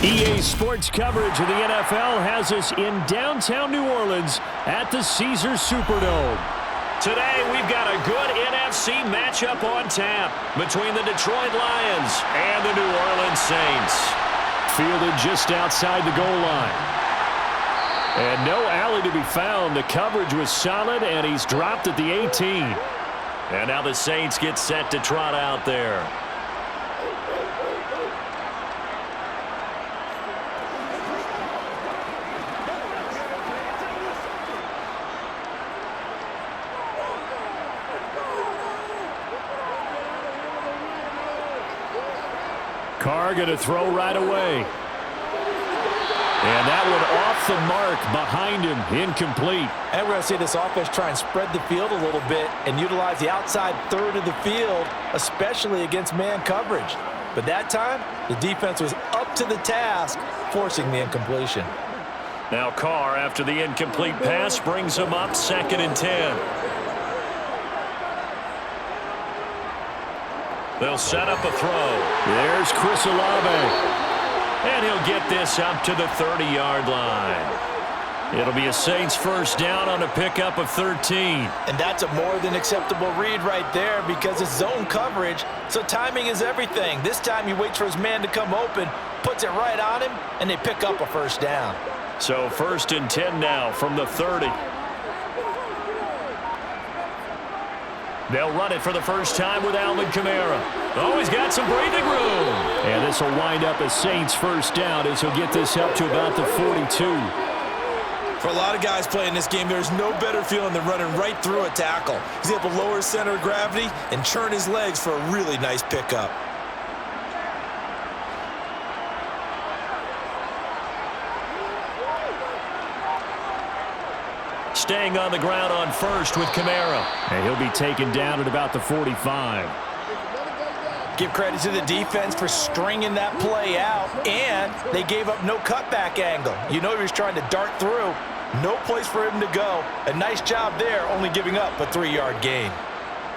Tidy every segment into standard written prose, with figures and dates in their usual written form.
EA Sports coverage of the NFL has us in downtown New Orleans at the Caesars Superdome. Today, we've got a good NFC matchup on tap between the Detroit Lions and the New Orleans Saints. Fielded just outside the goal line. And no alley to be found. The coverage was solid, and he's dropped at the 18. And now the Saints get set to trot out there. Carr going to throw right away. And that one off the mark behind him, incomplete. And we're going to see this offense try and spread the field a little bit and utilize the outside third of the field, especially against man coverage. But that time, the defense was up to the task, forcing the incompletion. Now Carr, after the incomplete pass, brings him up 2nd and 10. They'll set up a throw. There's Chris Olave. And he'll get this up to the 30-yard line. It'll be a Saints first down on a pickup of 13. And that's a more than acceptable read right there because it's zone coverage, so timing is everything. This time he waits for his man to come open, puts it right on him, and they pick up a first down. So 1st and 10 now from the 30. They'll run it for the first time with Alvin Kamara. Oh, he's got some breathing room. And this will wind up a Saints first down as he'll get this up to about the 42. For a lot of guys playing this game, there's no better feeling than running right through a tackle. He's able to lower his center of gravity and churn his legs for a really nice pickup. Staying on the ground on first with Kamara. And he'll be taken down at about the 45. Give credit to the defense for stringing that play out, and they gave up no cutback angle. You know he was trying to dart through. No place for him to go. A nice job there, only giving up a 3-yard gain.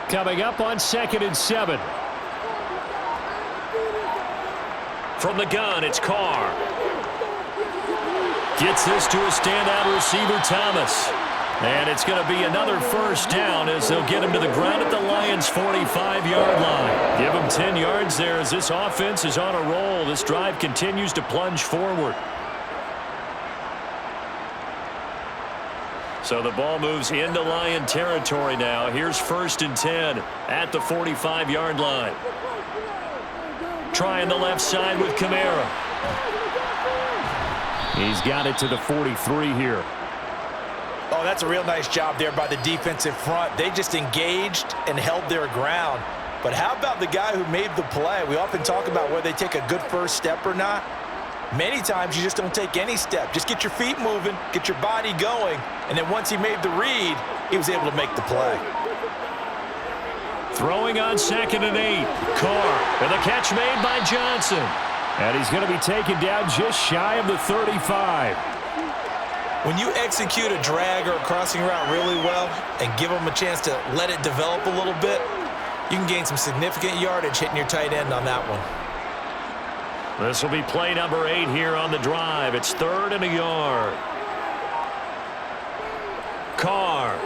Coming up on 2nd and 7. From the gun, it's Carr. Gets this to a standout receiver, Thomas. And it's going to be another first down as they'll get him to the ground at the Lions' 45-yard line. Give him 10 yards there as this offense is on a roll. This drive continues to plunge forward. So the ball moves into Lion territory now. Here's 1st and 10 at the 45-yard line. Trying the left side with Kamara. He's got it to the 43 here. Oh, that's a real nice job there by the defensive front. They just engaged and held their ground. But how about the guy who made the play? We often talk about whether they take a good first step or not. Many times you just don't take any step. Just get your feet moving, get your body going, and then once he made the read, he was able to make the play. Throwing on 2nd and 8. Carr, and the catch made by Johnson. And he's going to be taken down just shy of the 35. When you execute a drag or a crossing route really well and give them a chance to let it develop a little bit, you can gain some significant yardage hitting your tight end on that one. This will be play number 8 here on the drive. It's 3rd and a yard. Carr.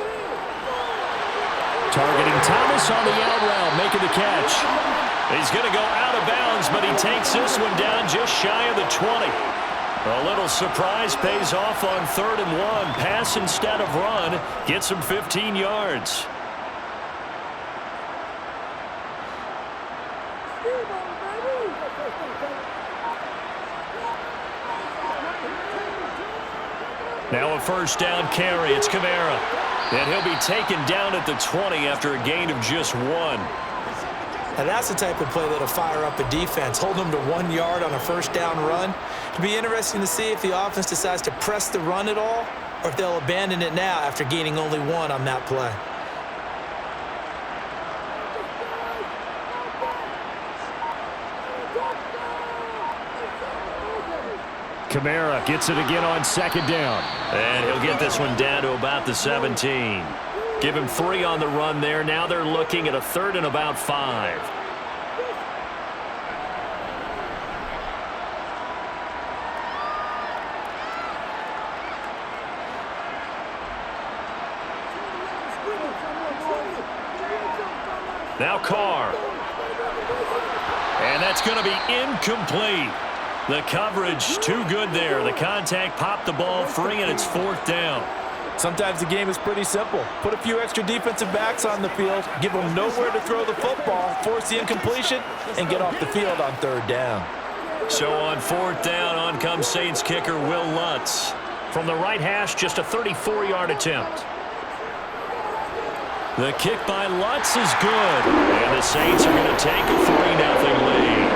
Targeting Thomas on the out route, making the catch. He's going to go out of bounds, but he takes this one down just shy of the 20. A little surprise pays off on 3rd and 1. Pass instead of run. Gets him 15 yards. Now a first down carry. It's Kamara. And he'll be taken down at the 20 after a gain of just 1. And that's the type of play that'll fire up a defense. Hold them to 1 yard on a first down run. It'll be interesting to see if the offense decides to press the run at all or if they'll abandon it now after gaining only 1 on that play. Kamara gets it again on 2nd down. And he'll get this one down to about the 17. Give him 3 on the run there. Now they're looking at a 3rd and about 5. Now Carr. And that's going to be incomplete. The coverage too good there. The contact popped the ball free, and it's 4th down. Sometimes the game is pretty simple. Put a few extra defensive backs on the field, give them nowhere to throw the football, force the incompletion, and get off the field on 3rd down. So on 4th down, on comes Saints kicker Will Lutz. From the right hash, just a 34-yard attempt. The kick by Lutz is good. And the Saints are going to take a 3-0 lead.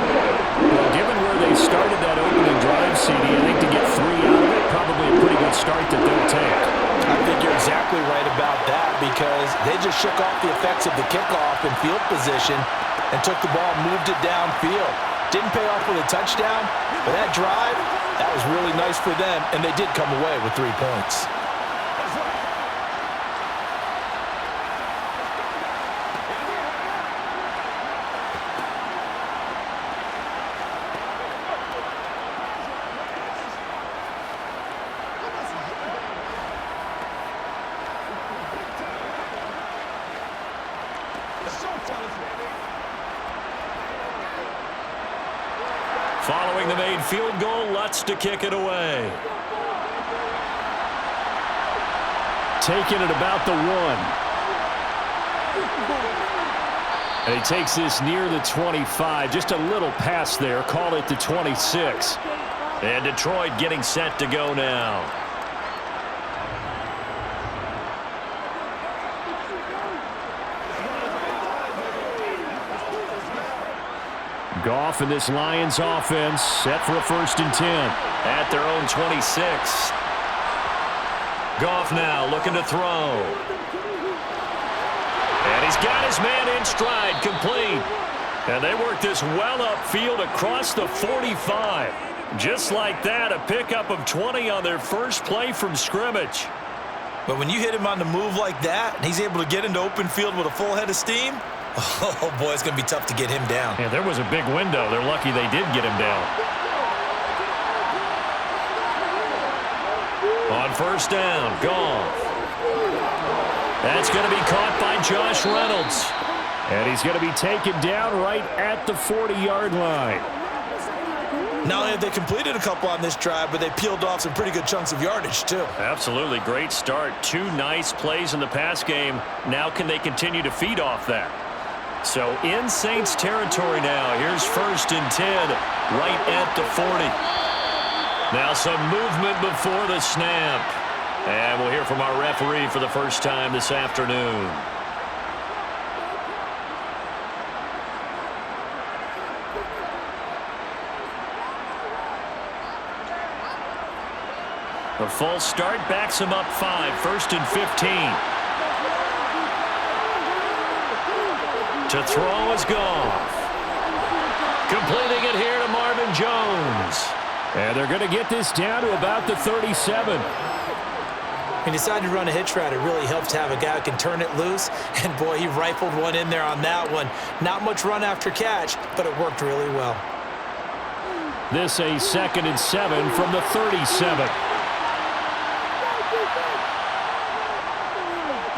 Well, given where they started that opening drive, CD, I think to get 3 out of it, probably a pretty good start that they'll take. I think you're exactly right about that because they just shook off the effects of the kickoff and field position and took the ball and moved it downfield. Didn't pay off with a touchdown, but that drive, that was really nice for them, and they did come away with 3 points. Following the made field goal, Lutz to kick it away. Taking it about the 1. And he takes this near the 25. Just a little pass there. Call it the 26. And Detroit getting set to go now. Goff and this Lions offense set for a 1st and 10. At their own 26. Goff now looking to throw. And he's got his man in stride, complete. And they work this well upfield across the 45. Just like that, a pickup of 20 on their first play from scrimmage. But when you hit him on the move like that, and he's able to get into open field with a full head of steam, oh, boy, it's going to be tough to get him down. Yeah, there was a big window. They're lucky they did get him down. On 1st down, Goff. That's going to be caught by Josh Reynolds. And he's going to be taken down right at the 40-yard line. Not only have they completed a couple on this drive, but they peeled off some pretty good chunks of yardage, too. Absolutely. Great start. 2 nice plays in the pass game. Now can they continue to feed off that? So in Saints territory now. Here's 1st and 10 right at the 40. Now some movement before the snap. And we'll hear from our referee for the first time this afternoon. A false start backs him up 5. 1st and 15. To throw is Goff. Completing it here to Marvin Jones. And they're going to get this down to about the 37. He decided to run a hitch route. It really helps to have a guy who can turn it loose. And, boy, he rifled one in there on that one. Not much run after catch, but it worked really well. This a 2nd and 7 from the 37.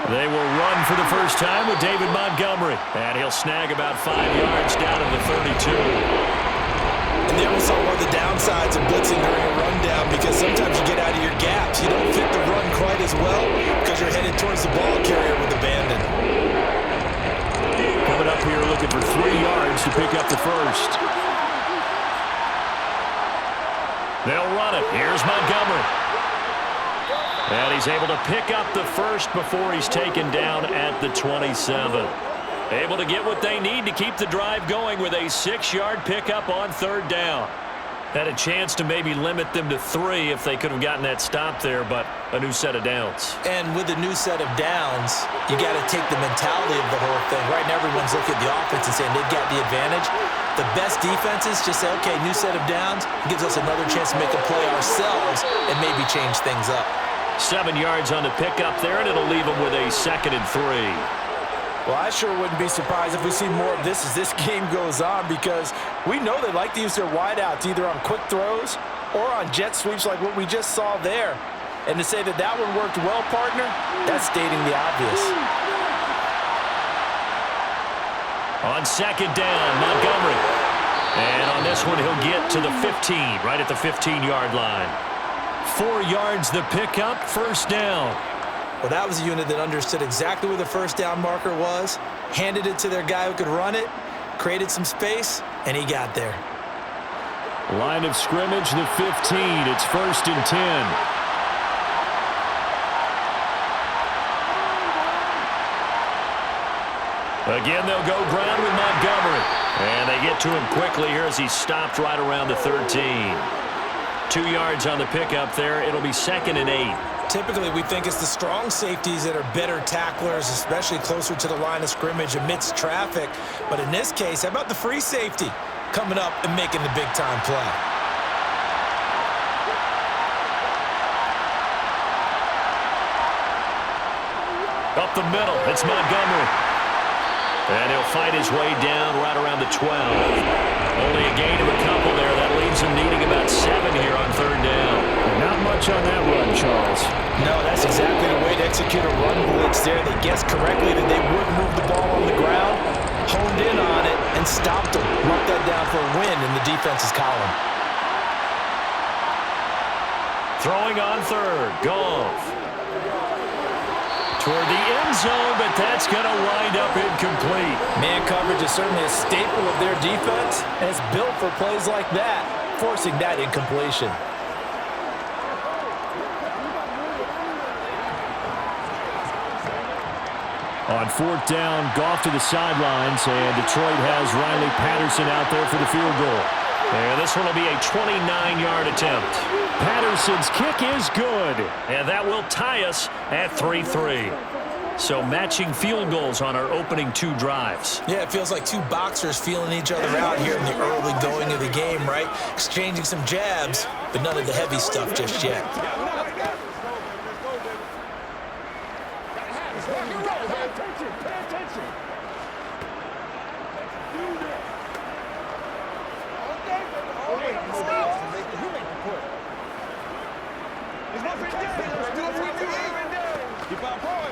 They will run for the first time with David Montgomery. And he'll snag about 5 yards down to the 32. And there we saw one of the downsides of blitzing during a rundown because sometimes you get out of your gaps. You don't fit the run quite as well because you're headed towards the ball carrier with abandon. Coming up here looking for 3 yards to pick up the first. They'll run it. Here's Montgomery. And he's able to pick up the first before he's taken down at the 27. Able to get what they need to keep the drive going with a 6-yard pickup on 3rd down. Had a chance to maybe limit them to 3 if they could have gotten that stop there, but a new set of downs. And with a new set of downs, you got to take the mentality of the whole thing. Right now, everyone's looking at the offense and saying they've got the advantage. The best defenses just say, okay, new set of downs. It gives us another chance to make a play ourselves and maybe change things up. 7 yards on the pickup there, and it'll leave them with a 2nd and 3. Well, I sure wouldn't be surprised if we see more of this as this game goes on because we know they like to use their wideouts either on quick throws or on jet sweeps like what we just saw there. And to say that that one worked well, partner, that's stating the obvious. On second down, Montgomery. And on this one, he'll get to the 15, right at the 15-yard line. 4 yards the pickup, first down. Well, that was a unit that understood exactly where the first down marker was, handed it to their guy who could run it, created some space, and he got there. Line of scrimmage, the 15. It's first and 10. Again, they'll go ground with Montgomery. And they get to him quickly here as he stopped right around the 13. 2 yards on the pickup there. It'll be second and 8. Typically, we think it's the strong safeties that are better tacklers, especially closer to the line of scrimmage amidst traffic. But in this case, how about the free safety coming up and making the big-time play? Up the middle, it's Montgomery. And he'll fight his way down right around the 12. Only a gain of a couple there. That leaves him needing about 7 here on third down. Not much on that run, Charles. No, that's exactly the way to execute a run blitz there. They guessed correctly that they would move the ball on the ground, honed in on it, and stopped them. Marked that down for a win in the defense's column. Throwing on third, Goff. Toward the end zone, but that's going to wind up incomplete. Man coverage is certainly a staple of their defense, and it's built for plays like that, forcing that incompletion. On fourth down, Goff to the sidelines, and Detroit has Riley Patterson out there for the field goal. And this one will be a 29-yard attempt. Patterson's kick is good. And that will tie us at 3-3. So matching field goals on our opening 2 drives. Yeah, it feels like 2 boxers feeling each other out here in the early going of the game, right? Exchanging some jabs, but none of the heavy stuff just yet.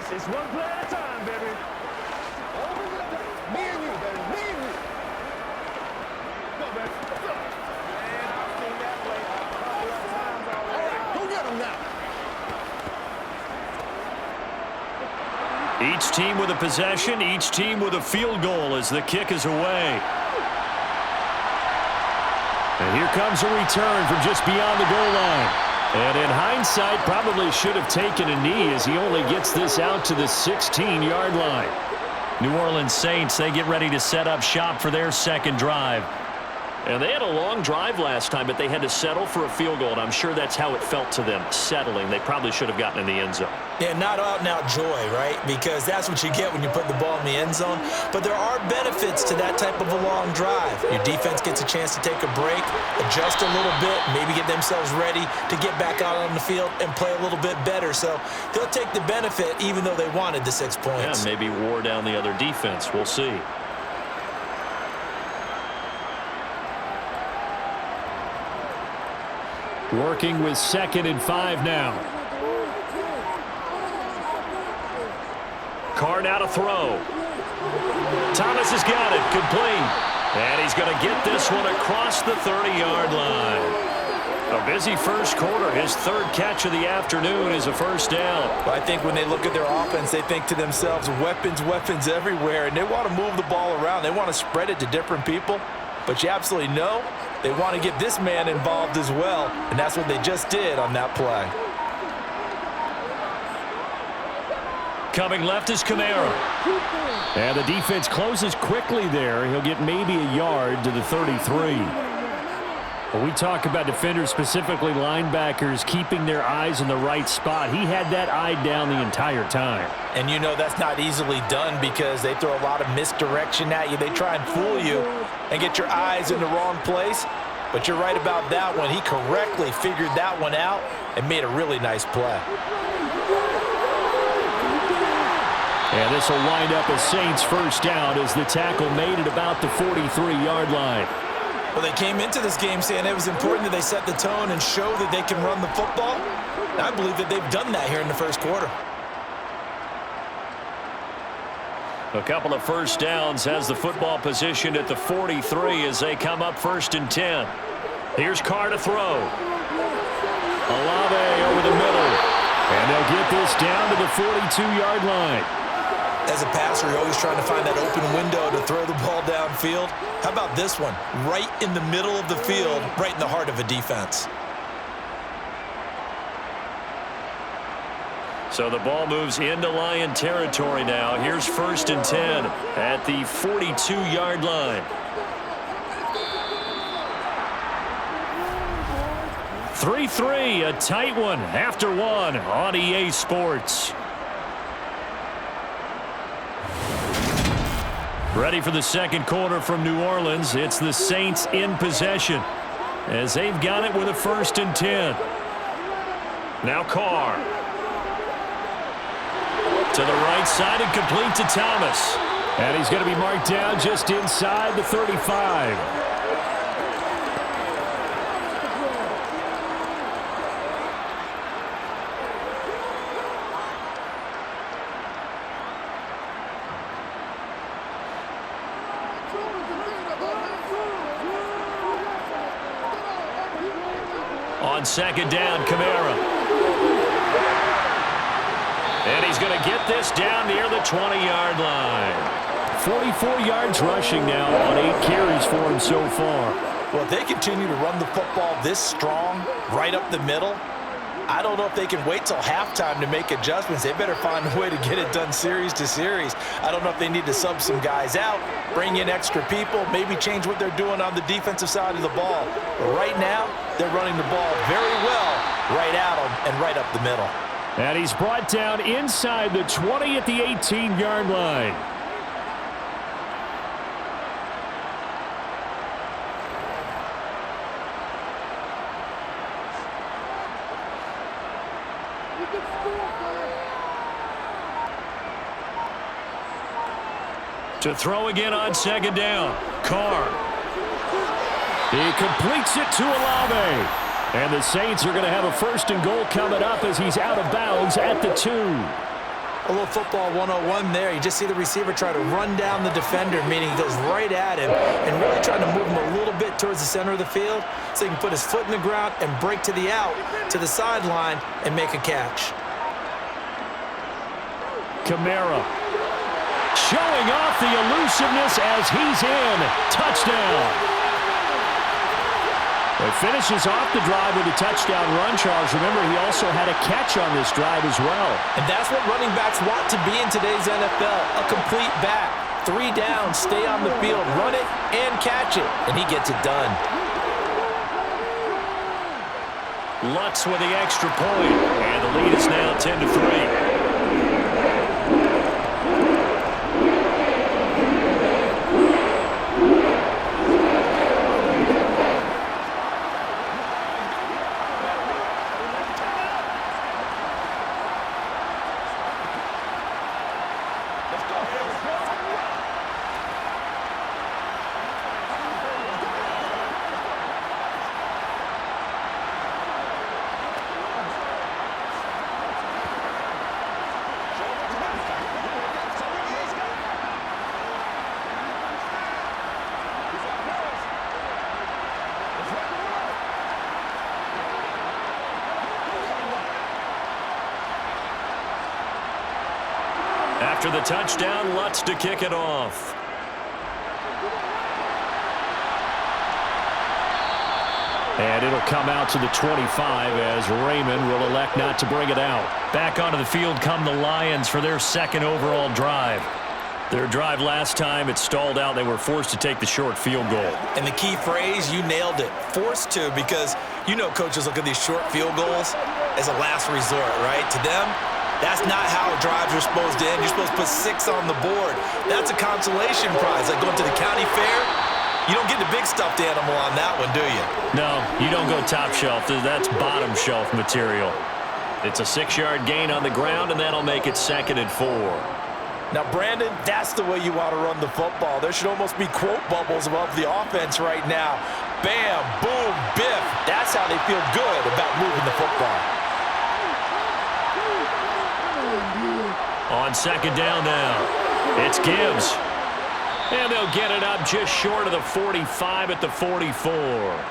It's one play at a time, baby. Me and you, baby. Me and you. Go, baby. Go. Man, I've seen that play a couple of times already. Go get him now. Each team with a possession, each team with a field goal as the kick is away. And here comes a return from just beyond the goal line. And in hindsight, probably should have taken a knee as he only gets this out to the 16-yard line. New Orleans Saints, they get ready to set up shop for their second drive. And they had a long drive last time, but they had to settle for a field goal, and I'm sure that's how it felt to them, settling. They probably should have gotten in the end zone. Yeah, not out-and-out joy, right? Because that's what you get when you put the ball in the end zone. But there are benefits to that type of a long drive. Your defense gets a chance to take a break, adjust a little bit, maybe get themselves ready to get back out on the field and play a little bit better. So they'll take the benefit even though they wanted the 6 points. Yeah, maybe wore down the other defense. We'll see. Working with 2nd and 5 now. Carr now to throw. Thomas has got it, complete. And he's going to get this one across the 30-yard line. A busy first quarter. His 3rd catch of the afternoon is a first down. Well, I think when they look at their offense, they think to themselves, weapons, weapons everywhere, and they want to move the ball around. They want to spread it to different people. But you absolutely know they want to get this man involved as well, and that's what they just did on that play. Coming left is Kamara. And the defense closes quickly there. He'll get maybe a yard to the 33. When we talk about defenders, specifically linebackers, keeping their eyes in the right spot, he had that eye down the entire time. And you know that's not easily done because they throw a lot of misdirection at you. They try and fool you and get your eyes in the wrong place. But you're right about that one. He correctly figured that one out and made a really nice play. And this will wind up as Saints first down as the tackle made at about the 43-yard line. Well, they came into this game saying it was important that they set the tone and show that they can run the football. And I believe that they've done that here in the first quarter. A couple of first downs, has the football positioned at the 43 as they come up 1st and 10. Here's Carr to throw. Olave over the middle. And they'll get this down to the 42-yard line. As a passer, you're always trying to find that open window to throw the ball downfield. How about this one? Right in the middle of the field, right in the heart of a defense. So the ball moves into Lion territory now. Here's 1st and 10 at the 42-yard line. 3-3, a tight one after one on EA Sports. Ready for the second quarter from New Orleans. It's the Saints in possession as they've got it with a 1st and 10. Now Carr. To the right side and complete to Thomas. And he's going to be marked down just inside the 35. On 2nd down, Kamara. And he's going to get this down near the 20-yard line. 44 yards rushing now on 8 carries for him so far. Well, if they continue to run the football this strong, right up the middle, I don't know if they can wait till halftime to make adjustments. They better find a way to get it done series to series. I don't know if they need to sub some guys out, bring in extra people, maybe change what they're doing on the defensive side of the ball. But right now, they're running the ball very well right at them and right up the middle. And he's brought down inside the 20 at the 18-yard line. To throw again on 2nd down. Carr. He completes it to Olave. And the Saints are going to have a 1st and goal coming up as he's out of bounds at the 2. A little football 101 there. You just see the receiver try to run down the defender, meaning he goes right at him and really trying to move him a little bit towards the center of the field so he can put his foot in the ground and break to the out, to the sideline, and make a catch. Kamara showing off the elusiveness as he's in. Touchdown. It finishes off the drive with a touchdown run, Charles. Remember, he also had a catch on this drive as well. And that's what running backs want to be in today's NFL, a complete back. 3 down, stay on the field, run it, and catch it. And he gets it done. Lutz with the extra point. And the lead is now 10-3. After the touchdown, Lutz to kick it off. And it'll come out to the 25 as Raymond will elect not to bring it out. Back onto the field come the Lions for their 2nd overall drive. Their drive last time, it stalled out. They were forced to take the short field goal. And the key phrase, you nailed it, forced to, because you know coaches look at these short field goals as a last resort, right? To them, that's not how drives are supposed to end. You're supposed to put 6 on the board. That's a consolation prize, like going to the county fair. You don't get the big stuffed animal on that one, do you? No, you don't go top shelf. That's bottom shelf material. It's a 6-yard gain on the ground, and that'll make it 2nd and 4. Now, Brandon, that's the way you want to run the football. There should almost be quote bubbles above the offense right now. Bam, boom, biff. That's how they feel good about moving the football. On 2nd down now. It's Gibbs. And they'll get it up just short of the 45 at the 44.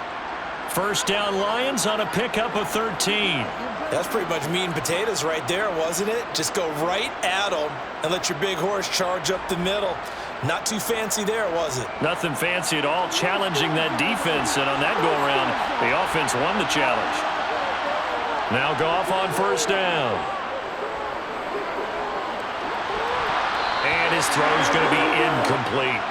First down Lions on a pickup of 13. That's pretty much meat and potatoes right there, wasn't it? Just go right at them and let your big horse charge up the middle. Not too fancy there, was it? Nothing fancy at all, challenging that defense. And on that go-around, the offense won the challenge. Now Goff on first down. And his throw's going to be incomplete.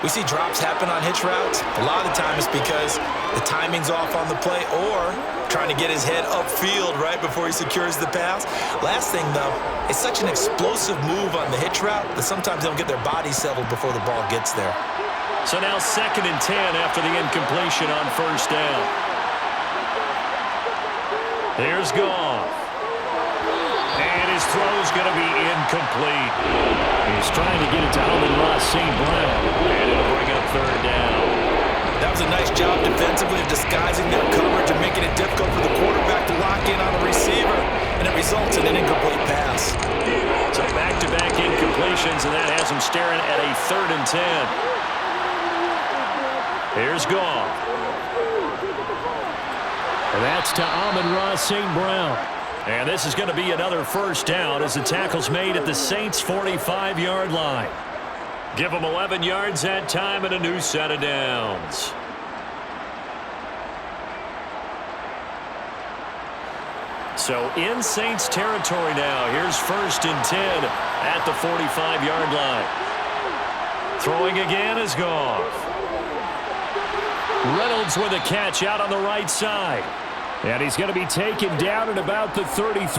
We see drops happen on hitch routes. A lot of the time it's because the timing's off on the play or trying to get his head upfield right before he secures the pass. Last thing, though, it's such an explosive move on the hitch route that sometimes they don't get their body settled before the ball gets there. So now 2nd and 10 after the incompletion on first down. Here's Goff. And his throw's going to be incomplete. He's trying to get it to Amon-Ra St. Brown. And it'll bring up 3rd down. That was a nice job defensively of disguising their coverage and making it difficult for the quarterback to lock in on the receiver, and it results in an incomplete pass. So back-to-back incompletions, and that has him staring at a 3rd and 10. Here's Goff. And that's to Amon-Ra St. Brown. And this is going to be another first down as the tackle's made at the Saints' 45-yard line. Give them 11 yards that time and a new set of downs. So in Saints territory now. Here's 1st and 10 at the 45-yard line. Throwing again is Goff. Reynolds with a catch out on the right side. And he's going to be taken down at about the 33.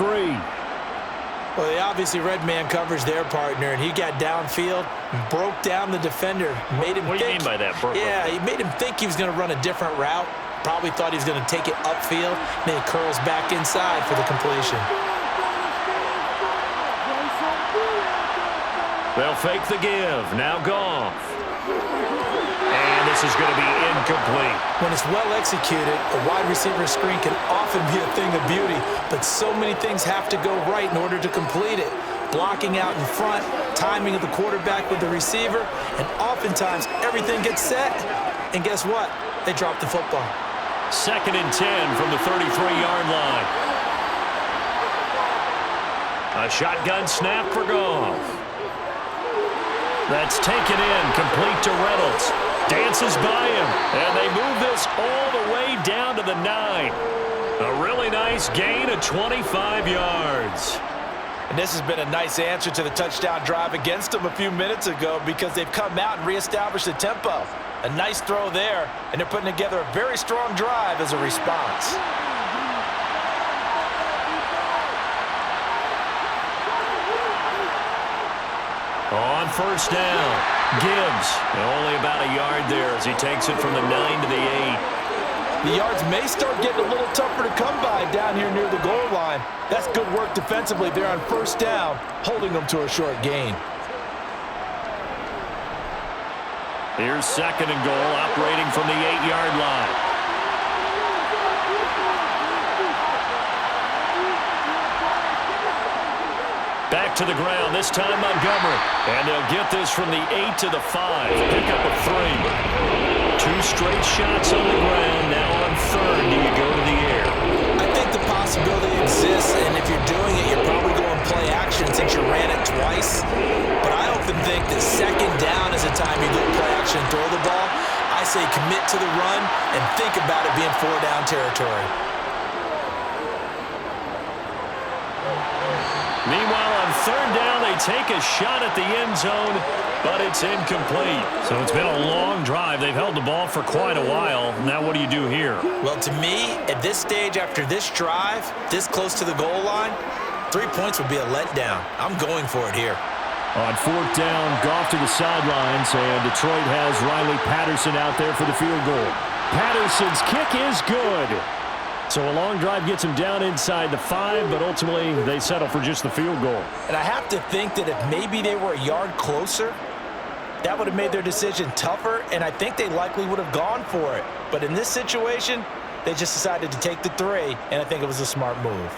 Well, they obviously read man coverage their partner, and he got downfield, broke down the defender, made him What do you mean by that, Burke? Yeah, he made him think he was going to run a different route. Probably thought he was going to take it upfield. Then he curls back inside for the completion. They'll fake the give. Now Goff. And this is going to be incomplete. When it's well executed, a wide receiver screen can often be a thing of beauty, but so many things have to go right in order to complete it. Blocking out in front, timing of the quarterback with the receiver, and oftentimes everything gets set. And guess what? They drop the football. 2nd and 10 from the 33-yard line. A shotgun snap for Goff. That's taken in, complete to Reynolds. Dances by him, and they move this all the way down to the 9. A really nice gain of 25 yards. And this has been a nice answer to the touchdown drive against them a few minutes ago because they've come out and reestablished the tempo. A nice throw there, and they're putting together a very strong drive as a response. On first down, Gibbs. Only about a yard there as he takes it from the 9 to the 8. The yards may start getting a little tougher to come by down here near the goal line. That's good work defensively there on first down, holding them to a short gain. Here's 2nd and goal, operating from the 8-yard line. Back to the ground, this time Montgomery. And they'll get this from the 8 to the 5. Pickup of 3. 2 straight shots on the ground. Now on 3rd, do you go to the air? I think the possibility exists, and if you're doing it, you're probably going play action since you ran it twice. But I often think that 2nd down is the time you go play action and throw the ball. I say commit to the run and think about it being 4-down territory. Meanwhile, on 3rd down, they take a shot at the end zone, but it's incomplete. So it's been a long drive. They've held the ball for quite a while. Now what do you do here? Well, to me, at this stage after this drive, this close to the goal line, 3 points would be a letdown. I'm going for it here. On 4th down, Goff to the sidelines, and Detroit has Riley Patterson out there for the field goal. Patterson's kick is good. So a long drive gets him down inside the 5, but ultimately they settle for just the field goal. And I have to think that if maybe they were a yard closer, that would have made their decision tougher, and I think they likely would have gone for it. But in this situation, they just decided to take the 3, and I think it was a smart move.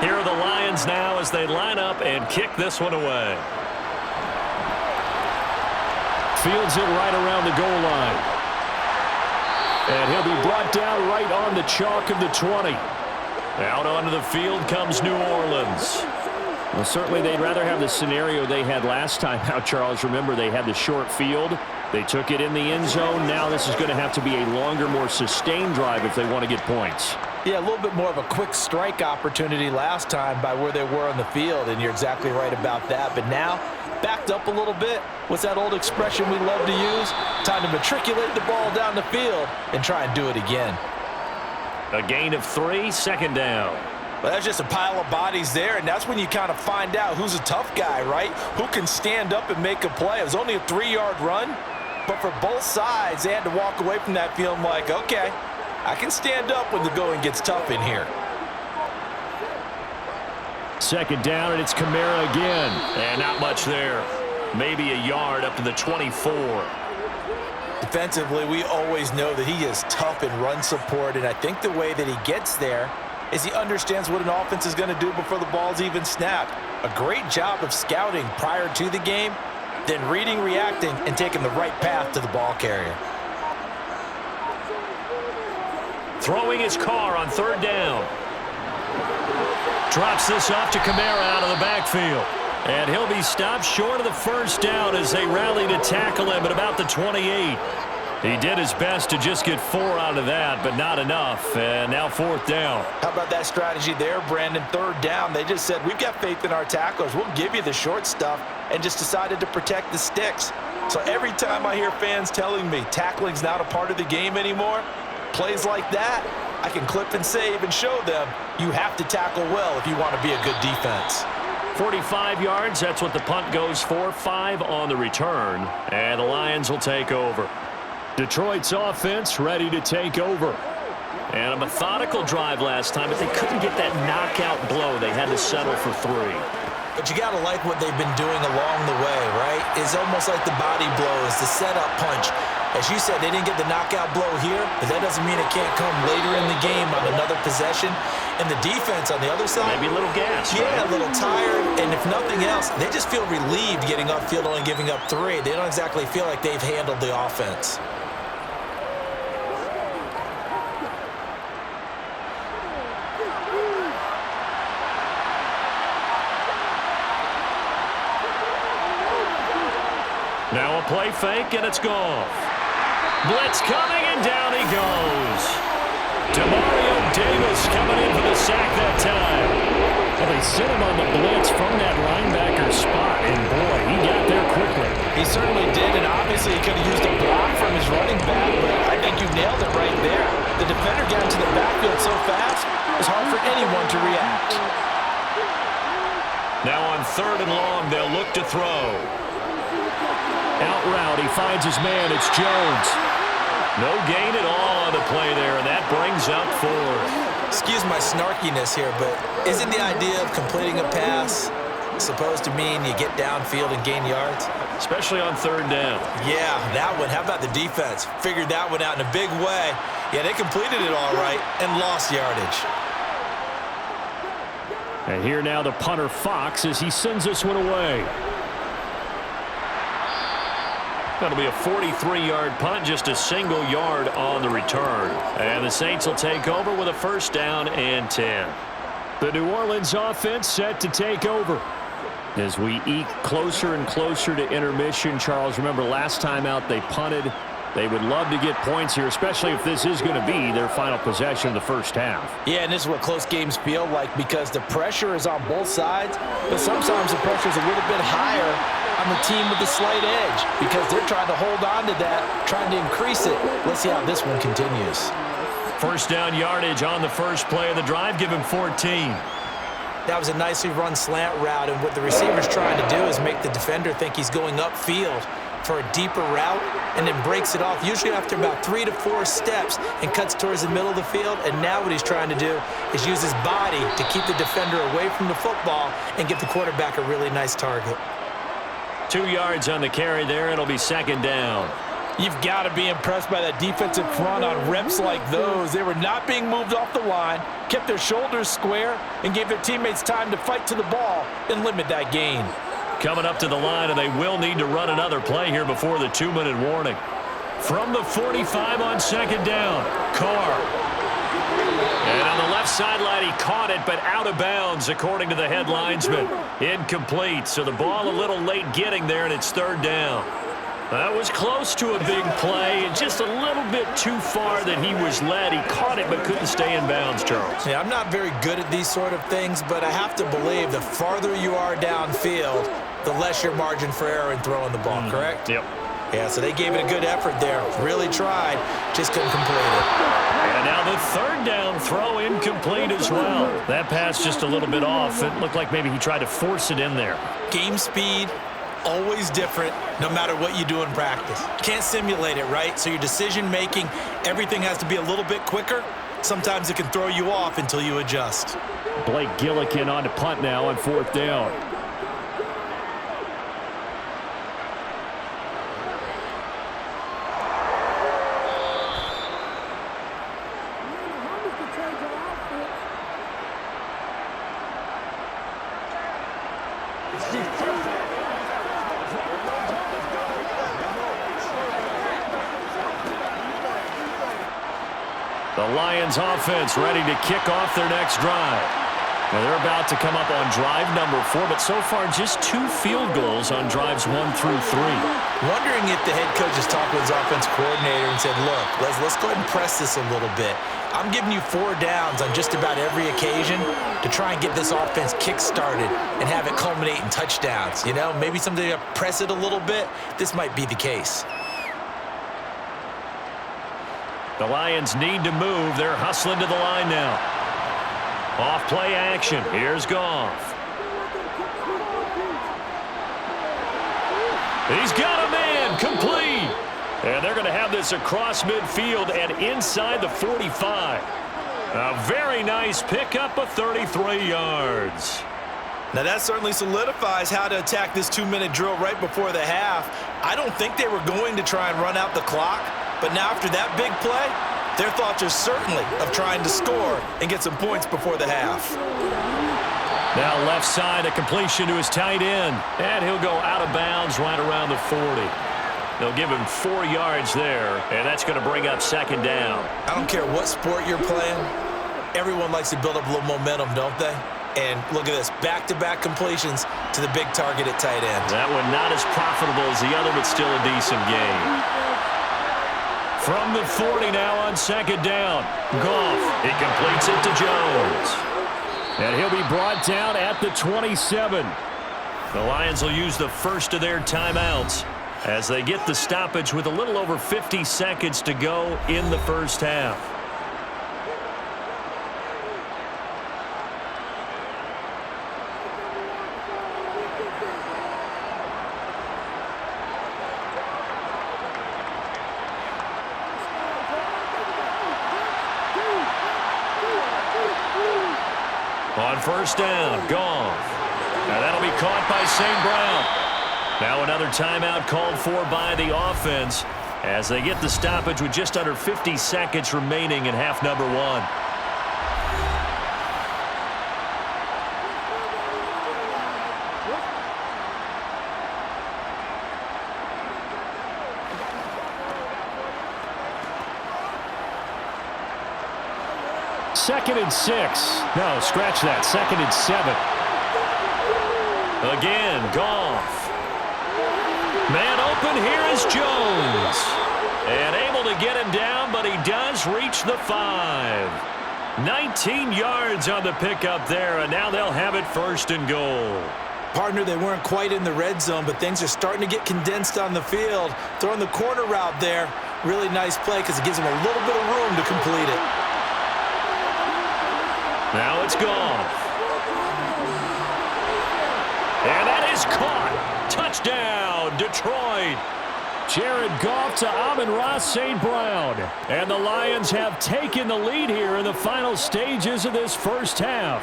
Here are the Lions now as they line up and kick this one away. Fields it right around the goal line. And he'll be brought down right on the chalk of the 20. Out onto the field comes New Orleans. Well, certainly they'd rather have the scenario they had last time out, Charles. Remember, they had the short field. They took it in the end zone. Now this is going to have to be a longer, more sustained drive if they want to get points. Yeah, a little bit more of a quick strike opportunity last time by where they were on the field, and you're exactly right about that. But now, backed up a little bit. What's that old expression we love to use? Time to matriculate the ball down the field and try and do it again. A gain of 3, second down. Well, that's just a pile of bodies there, and that's when you kind of find out who's a tough guy, right? Who can stand up and make a play. It was only a 3-yard run, but for both sides, they had to walk away from that feeling like, okay, I can stand up when the going gets tough in here. Second down, and it's Kamara again. And not much there. Maybe a yard up to the 24. Defensively, we always know that he is tough in run support, and I think the way that he gets there is he understands what an offense is going to do before the ball's even snapped. A great job of scouting prior to the game, then reading, reacting, and taking the right path to the ball carrier. Throwing his car on third down. Drops this off to Kamara out of the backfield. And he'll be stopped short of the first down as they rally to tackle him at about the 28. He did his best to just get 4 out of that, but not enough. And now fourth down. How about that strategy there, Brandon? Third down, they just said, we've got faith in our tacklers. We'll give you the short stuff, and just decided to protect the sticks. So every time I hear fans telling me tackling's not a part of the game anymore, plays like that, I can clip and save and show them you have to tackle well if you want to be a good defense. 45 yards, that's what the punt goes for. 5 on the return, and the Lions will take over. Detroit's offense ready to take over. And a methodical drive last time, but they couldn't get that knockout blow. They had to settle for 3. But you got to like what they've been doing along the way, right? It's almost like the body blows, the setup punch. As you said, they didn't get the knockout blow here, but that doesn't mean it can't come later in the game on another possession. And the defense on the other side, maybe a little gas. Yeah, right? a little tired. And if nothing else, they just feel relieved getting upfield, only giving up 3. They don't exactly feel like they've handled the offense. Now a play fake, and it's gone. Blitz coming, and down he goes. Demario Davis coming in for the sack that time. Well, they sent him on the blitz from that linebacker spot, and boy, he got there quickly. He certainly did, and obviously he could have used a block from his running back, but I think you nailed it right there. The defender got into the backfield so fast, it was hard for anyone to react. Now on third and long, they'll look to throw. Out route, he finds his man. It's Jones. No gain at all on the play there, and that brings up 4. Excuse my snarkiness here, but isn't the idea of completing a pass supposed to mean you get downfield and gain yards? Especially on third down. Yeah, that one. How about the defense? Figured that one out in a big way. Yeah, they completed it all right and lost yardage. And here now the punter Fox as he sends this one away. That'll be a 43-yard punt, just a single yard on the return. And the Saints will take over with a first down and 10. The New Orleans offense set to take over. As we eke closer and closer to intermission, Charles, remember last time out they punted. They would love to get points here, especially if this is going to be their final possession of the first half. Yeah, and this is what close games feel like because the pressure is on both sides, but sometimes the pressure is a little bit higher on the team with the slight edge because they're trying to hold on to that, trying to increase it. Let's see how this one continues. First down yardage on the first play of the drive. Give him 14. That was a nicely run slant route, and what the receiver's trying to do is make the defender think he's going upfield for a deeper route and then breaks it off, usually after about 3 to 4 steps, and cuts towards the middle of the field. And now what he's trying to do is use his body to keep the defender away from the football and give the quarterback a really nice target. 2 yards on the carry there. It'll be second down. You've got to be impressed by that defensive front on reps like those. They were not being moved off the line, kept their shoulders square, and gave their teammates time to fight to the ball and limit that gain. Coming up to the line, and they will need to run another play here before the 2-minute warning. From the 45 on second down, Carr. And on the left sideline, he caught it, but out of bounds, according to the head linesman. Incomplete, so the ball a little late getting there, and it's third down. That was close to a big play, and just a little bit too far that he was led. He caught it but couldn't stay in bounds, Charles. Yeah, I'm not very good at these sort of things, but I have to believe the farther you are downfield, the less your margin for error in throwing the ball, correct? Yep. Yeah, so they gave it a good effort there. Really tried, just couldn't complete it. And now the third down throw incomplete as well. That pass just a little bit off. It looked like maybe he tried to force it in there. Game speed, always different, no matter what you do in practice. Can't simulate it, right? So your decision-making, everything has to be a little bit quicker. Sometimes it can throw you off until you adjust. Blake Gillikin on to punt now on fourth down. The Lions offense ready to kick off their next drive. Now they're about to come up on drive number 4, but so far just 2 field goals on drives 1 through 3. Wondering if the head coach has talked with his offensive coordinator and said, look, let's go ahead and press this a little bit. I'm giving you 4 downs on just about every occasion to try and get this offense kick-started and have it culminate in touchdowns. You know, maybe someday press it a little bit. This might be the case. The Lions need to move. They're hustling to the line now. Off play action. Here's Goff. He's got a man. Complete. And they're going to have this across midfield and inside the 45. A very nice pickup of 33 yards. Now that certainly solidifies how to attack this 2-minute drill right before the half. I don't think they were going to try and run out the clock. But now after that big play, their thoughts are certainly of trying to score and get some points before the half. Now left side, a completion to his tight end. And he'll go out of bounds right around the 40. They'll give him 4 yards there, and that's going to bring up second down. I don't care what sport you're playing. Everyone likes to build up a little momentum, don't they? And look at this, back-to-back completions to the big target at tight end. That one not as profitable as the other, but still a decent game. From the 40 now on second down. Goff, he completes it to Jones. And he'll be brought down at the 27. The Lions will use the first of their timeouts as they get the stoppage with a little over 50 seconds to go in the first half. On first down, Goff. Now that'll be caught by St. Brown. Now another timeout called for by the offense as they get the stoppage with just under 50 seconds remaining in half number 1. Second and 6. No, scratch that. Second and 7. Again, Goff. Man open, here is Jones. And able to get him down, but he does reach the 5. 19 yards on the pickup there, and now they'll have it first and goal. Partner, they weren't quite in the red zone, but things are starting to get condensed on the field. Throwing the corner route there, really nice play because it gives them a little bit of room to complete it. Now it's Goff. And that is caught. Touchdown, Detroit. Jared Goff to Amon-Ra St. Brown. And the Lions have taken the lead here in the final stages of this first half.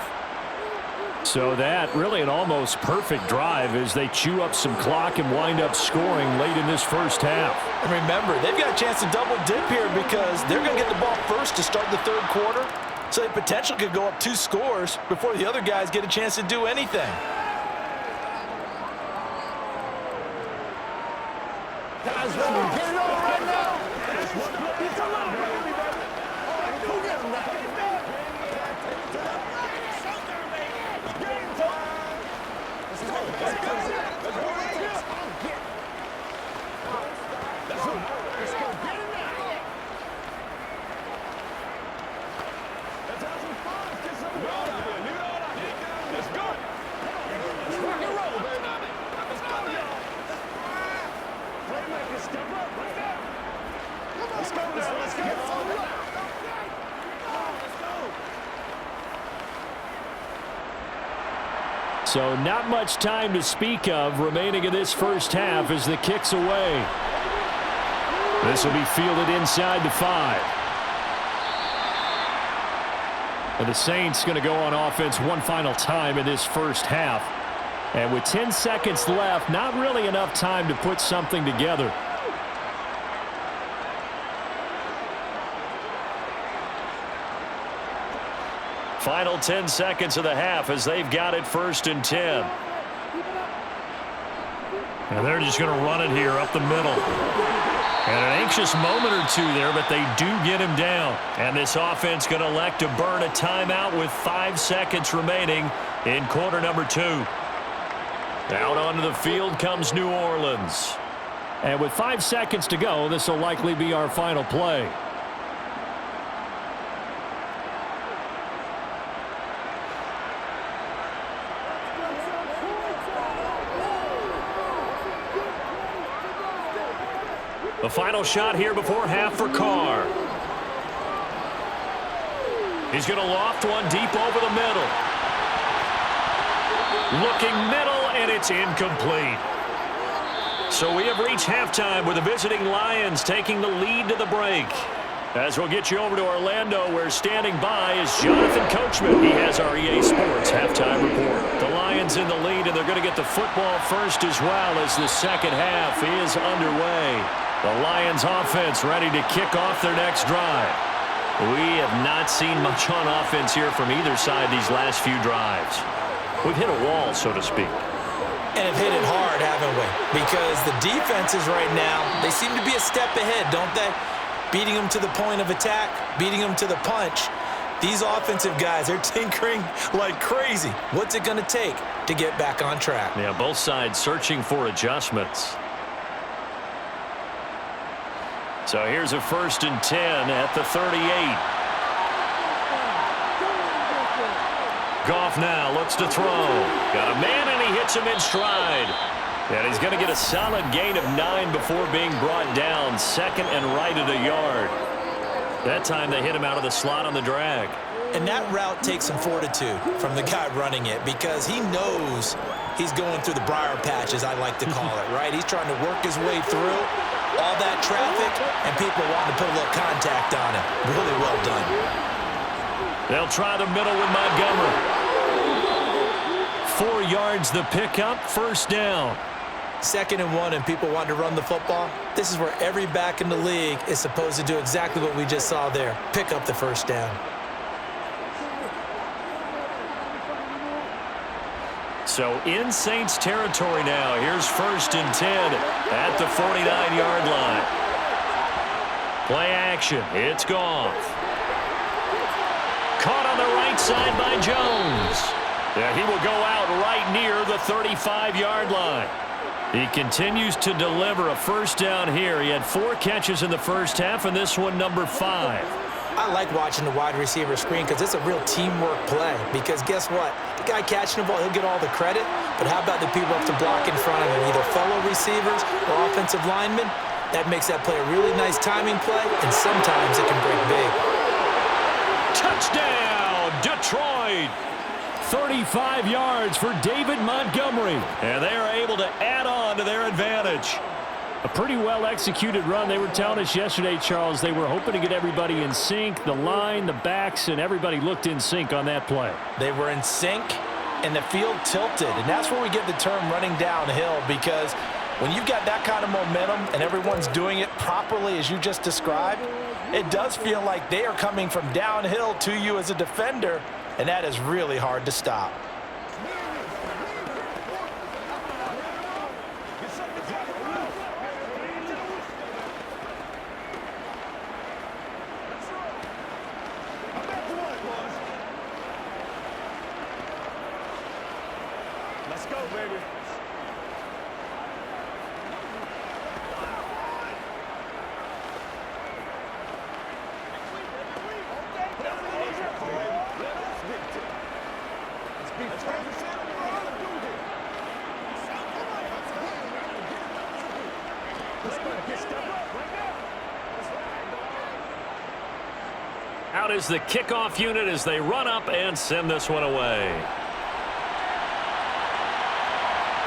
So that really an almost perfect drive as they chew up some clock and wind up scoring late in this first half. And remember, they've got a chance to double dip here because they're going to get the ball first to start the third quarter. So they potentially could go up 2 scores before the other guys get a chance to do anything. Guys, let me get it on right now. It's alive, baby. Go get him now. Game time. Let's go. Let's go. Let's go. Let's go get it now. Let's have some fun. Let's get some fun out here. Leave it all out here. Let's go. Let's rock and roll, baby. Let's go, y'all. Playmakers, step up. Let's go now. Let's go. Let's go. So not much time to speak of remaining in this first half as the kick's away. This will be fielded inside the 5. And the Saints going to go on offense one final time in this first half. And with 10 seconds left, not really enough time to put something together. Final 10 seconds of the half as they've got it 1st and 10. And they're just going to run it here up the middle. And an anxious moment or two there, but they do get him down. And this offense going to elect to burn a timeout with 5 seconds remaining in quarter number 2. Out onto the field comes New Orleans. And with 5 seconds to go, this will likely be our final play. The final shot here before half for Carr. He's going to loft one deep over the middle. Looking middle, and it's incomplete. So we have reached halftime with the visiting Lions taking the lead to the break. As we'll get you over to Orlando, where standing by is Jonathan Coachman. He has our EA Sports halftime report. The Lions in the lead, and they're going to get the football first as well as the second half is underway. The Lions offense ready to kick off their next drive. We have not seen much on offense here from either side these last few drives. We've hit a wall, so to speak. And have hit it hard, haven't we? Because the defenses right now, they seem to be a step ahead, don't they? Beating them to the point of attack, beating them to the punch. These offensive guys, they're tinkering like crazy. What's it going to take to get back on track? Yeah, both sides searching for adjustments. So here's a 1st and 10 at the 38. Goff now looks to throw. Got a man, and he hits him in stride. And he's going to get a solid gain of 9 before being brought down. 2nd and right at a yard. That time they hit him out of the slot on the drag. And that route takes some fortitude from the guy running it because he knows he's going through the briar patch, as I like to call it, right? He's trying to work his way through all that traffic, and people want to put a little contact on him. Really well done. They'll try the middle with Montgomery. 4 yards the pickup, 1st down. 2nd and 1, and people want to run the football. This is where every back in the league is supposed to do exactly what we just saw there. Pick up the 1st down. So in Saints territory now. Here's 1st and 10 at the 49-yard line. Play action. It's Goff. Caught on the right side by Jones. Yeah, he will go out right near the 35-yard line. He continues to deliver a 1st down here. He had 4 catches in the first half, and this one number 5. I like watching the wide receiver screen because it's a real teamwork play. Because guess what? The guy catching the ball, he'll get all the credit. But how about the people up to block in front of him, either fellow receivers or offensive linemen? That makes that play a really nice timing play, and sometimes it can break big. Touchdown, Detroit! 35 yards for David Montgomery. And they are able to add on to their advantage. A pretty well-executed run. They were telling us yesterday, Charles, they were hoping to get everybody in sync. The line, the backs, and everybody looked in sync on that play. They were in sync, and the field tilted. And that's where we get the term running downhill, because when you've got that kind of momentum and everyone's doing it properly as you just described, it does feel like they are coming from downhill to you as a defender, and that is really hard to stop. Let's go, baby. Out is the kickoff unit as they run up and send this one away.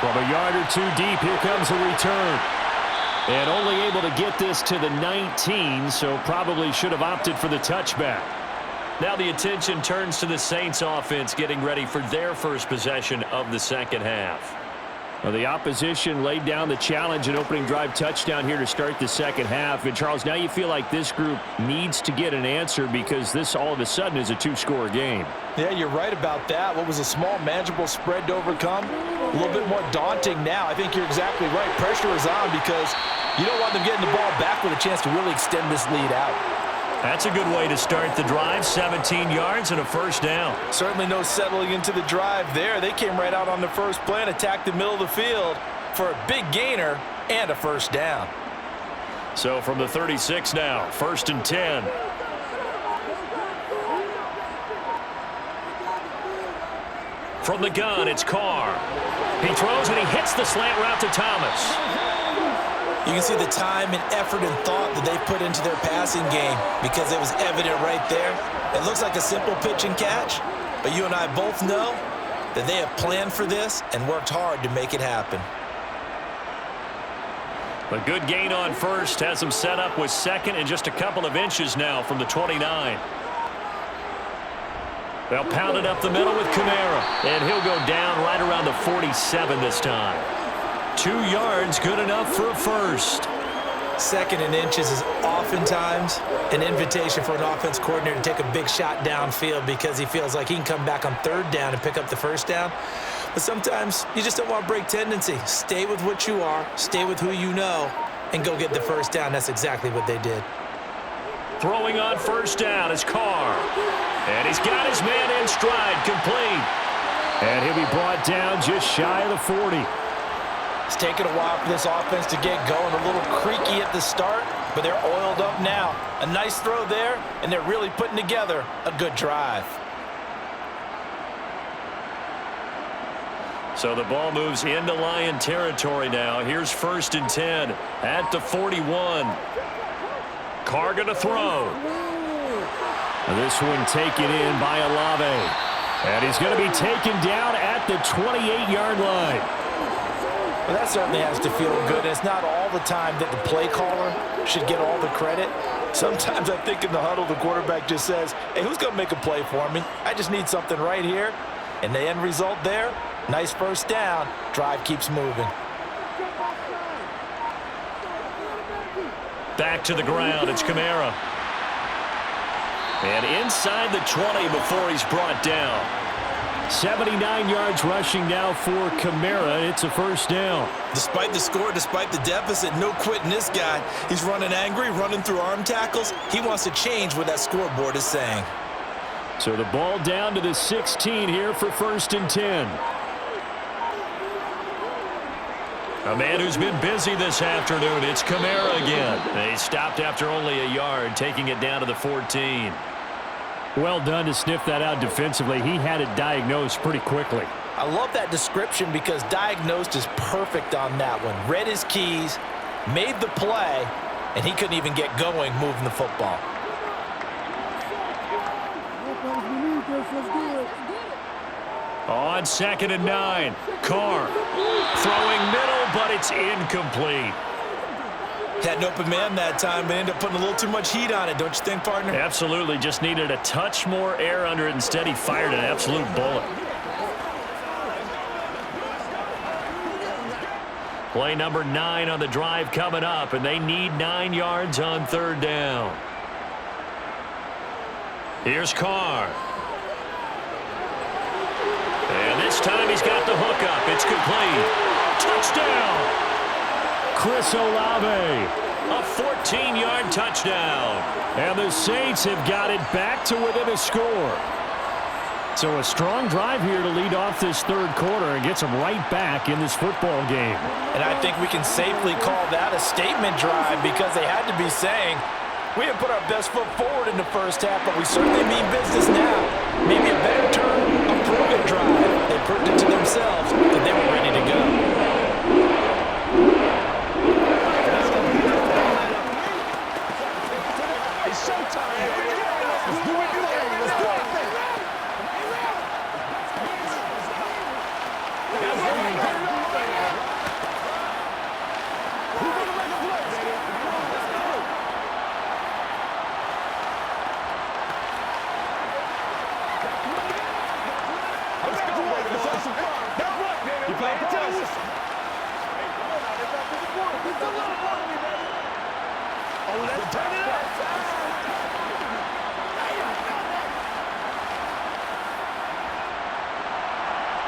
From a yard or two deep, here comes a return. And only able to get this to the 19, so probably should have opted for the touchback. Now the attention turns to the Saints offense getting ready for their first possession of the second half. Well, the opposition laid down the challenge and opening drive touchdown here to start the second half. And, Charles, now you feel like this group needs to get an answer because this all of a sudden is a two-score game. Yeah, you're right about that. What was a small, manageable spread to overcome, a little bit more daunting now. I think you're exactly right. Pressure is on because you don't want them getting the ball back with a chance to really extend this lead out. That's a good way to start the drive. 17 yards and a first down. Certainly no settling into the drive there. They came right out on the first play and attacked the middle of the field for a big gainer and a first down. So from the 36 now, 1st and 10. From the gun, it's Carr. He throws and he hits the slant route to Thomas. You can see the time and effort and thought that they put into their passing game because it was evident right there. It looks like a simple pitch and catch, but you and I both know that they have planned for this and worked hard to make it happen. A good gain on first has them set up with second and just a couple of inches now from the 29. They'll pound it up the middle with Kamara, and he'll go down right around the 47 this time. 2 yards, good enough for a first. Second and inches is oftentimes an invitation for an offense coordinator to take a big shot downfield because he feels like he can come back on third down and pick up the first down. But sometimes you just don't want to break tendency. Stay with what you are, stay with who you know, and go get the first down. That's exactly what they did. Throwing on first down is Carr. And he's got his man in stride, complete. And he'll be brought down just shy of the 40. It's taken a while for this offense to get going. A little creaky at the start, but they're oiled up now. A nice throw there, and they're really putting together a good drive. So the ball moves into Lion territory now. Here's 1st and 10 at the 41. Carr going to throw. This one taken in by Olave. And he's going to be taken down at the 28-yard line. Well, that certainly has to feel good. It's not all the time that the play caller should get all the credit. Sometimes I think in the huddle, the quarterback just says, hey, who's going to make a play for me? I just need something right here. And the end result there, nice first down. Drive keeps moving. Back to the ground, it's Kamara. And inside the 20 before he's brought down. 79 yards rushing now for Kamara. It's a first down. Despite the score, despite the deficit, no quitting this guy. He's running angry, running through arm tackles. He wants to change what that scoreboard is saying. So the ball down to the 16 here for 1st and 10. A man who's been busy this afternoon. It's Kamara again. They stopped after only a yard, taking it down to the 14. Well done to sniff that out defensively. He had it diagnosed pretty quickly. I love that description because diagnosed is perfect on that one. Read his keys, made the play, and he couldn't even get going moving the football. On 2nd and 9, Carr throwing middle, but it's incomplete. Had an open man that time, but ended up putting a little too much heat on it, don't you think, partner? Absolutely, just needed a touch more air under it. Instead, he fired an absolute bullet. Play number 9 on the drive coming up, and they need 9 yards on third down. Here's Carr. And this time he's got the hook up. It's complete. Touchdown! Chris Olave. A 14-yard touchdown. And the Saints have got it back to within a score. So a strong drive here to lead off this third quarter and gets them right back in this football game. And I think we can safely call that a statement drive because they had to be saying, we didn't put our best foot forward in the first half, but we certainly mean business now. Maybe a better term, a proven drive. They proved it to themselves that they were ready to go. It's showtime. Let's do it. Let's do it.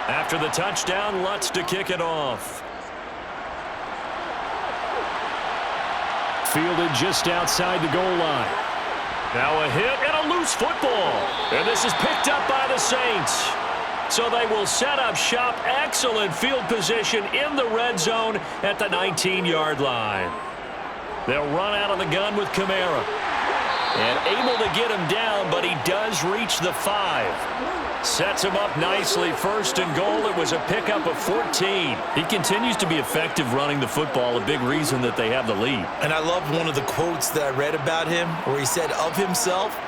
After the touchdown, Lutz to kick it off. Fielded just outside the goal line. Now a hit and a loose football. And this is picked up by the Saints. So they will set up shop. Excellent field position in the red zone at the 19-yard line. They'll run out of the gun with Kamara. And able to get him down, but he does reach the 5. Sets him up nicely. First and goal. It was a pickup of 14. He continues to be effective running the football, a big reason that they have the lead. And I love one of the quotes that I read about him where he said of himself,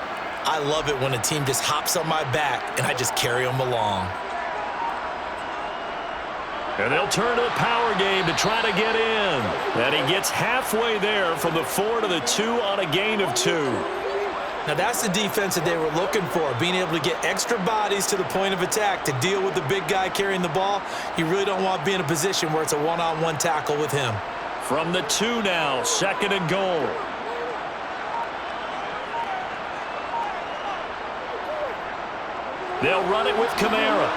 I love it when a team just hops on my back and I just carry them along. And they'll turn to the power game to try to get in. And he gets halfway there from the 4 to the 2 on a gain of 2. Now that's the defense that they were looking for, being able to get extra bodies to the point of attack to deal with the big guy carrying the ball. You really don't want to be in a position where it's a one-on-one tackle with him. From the 2 now, second and goal. They'll run it with Kamara.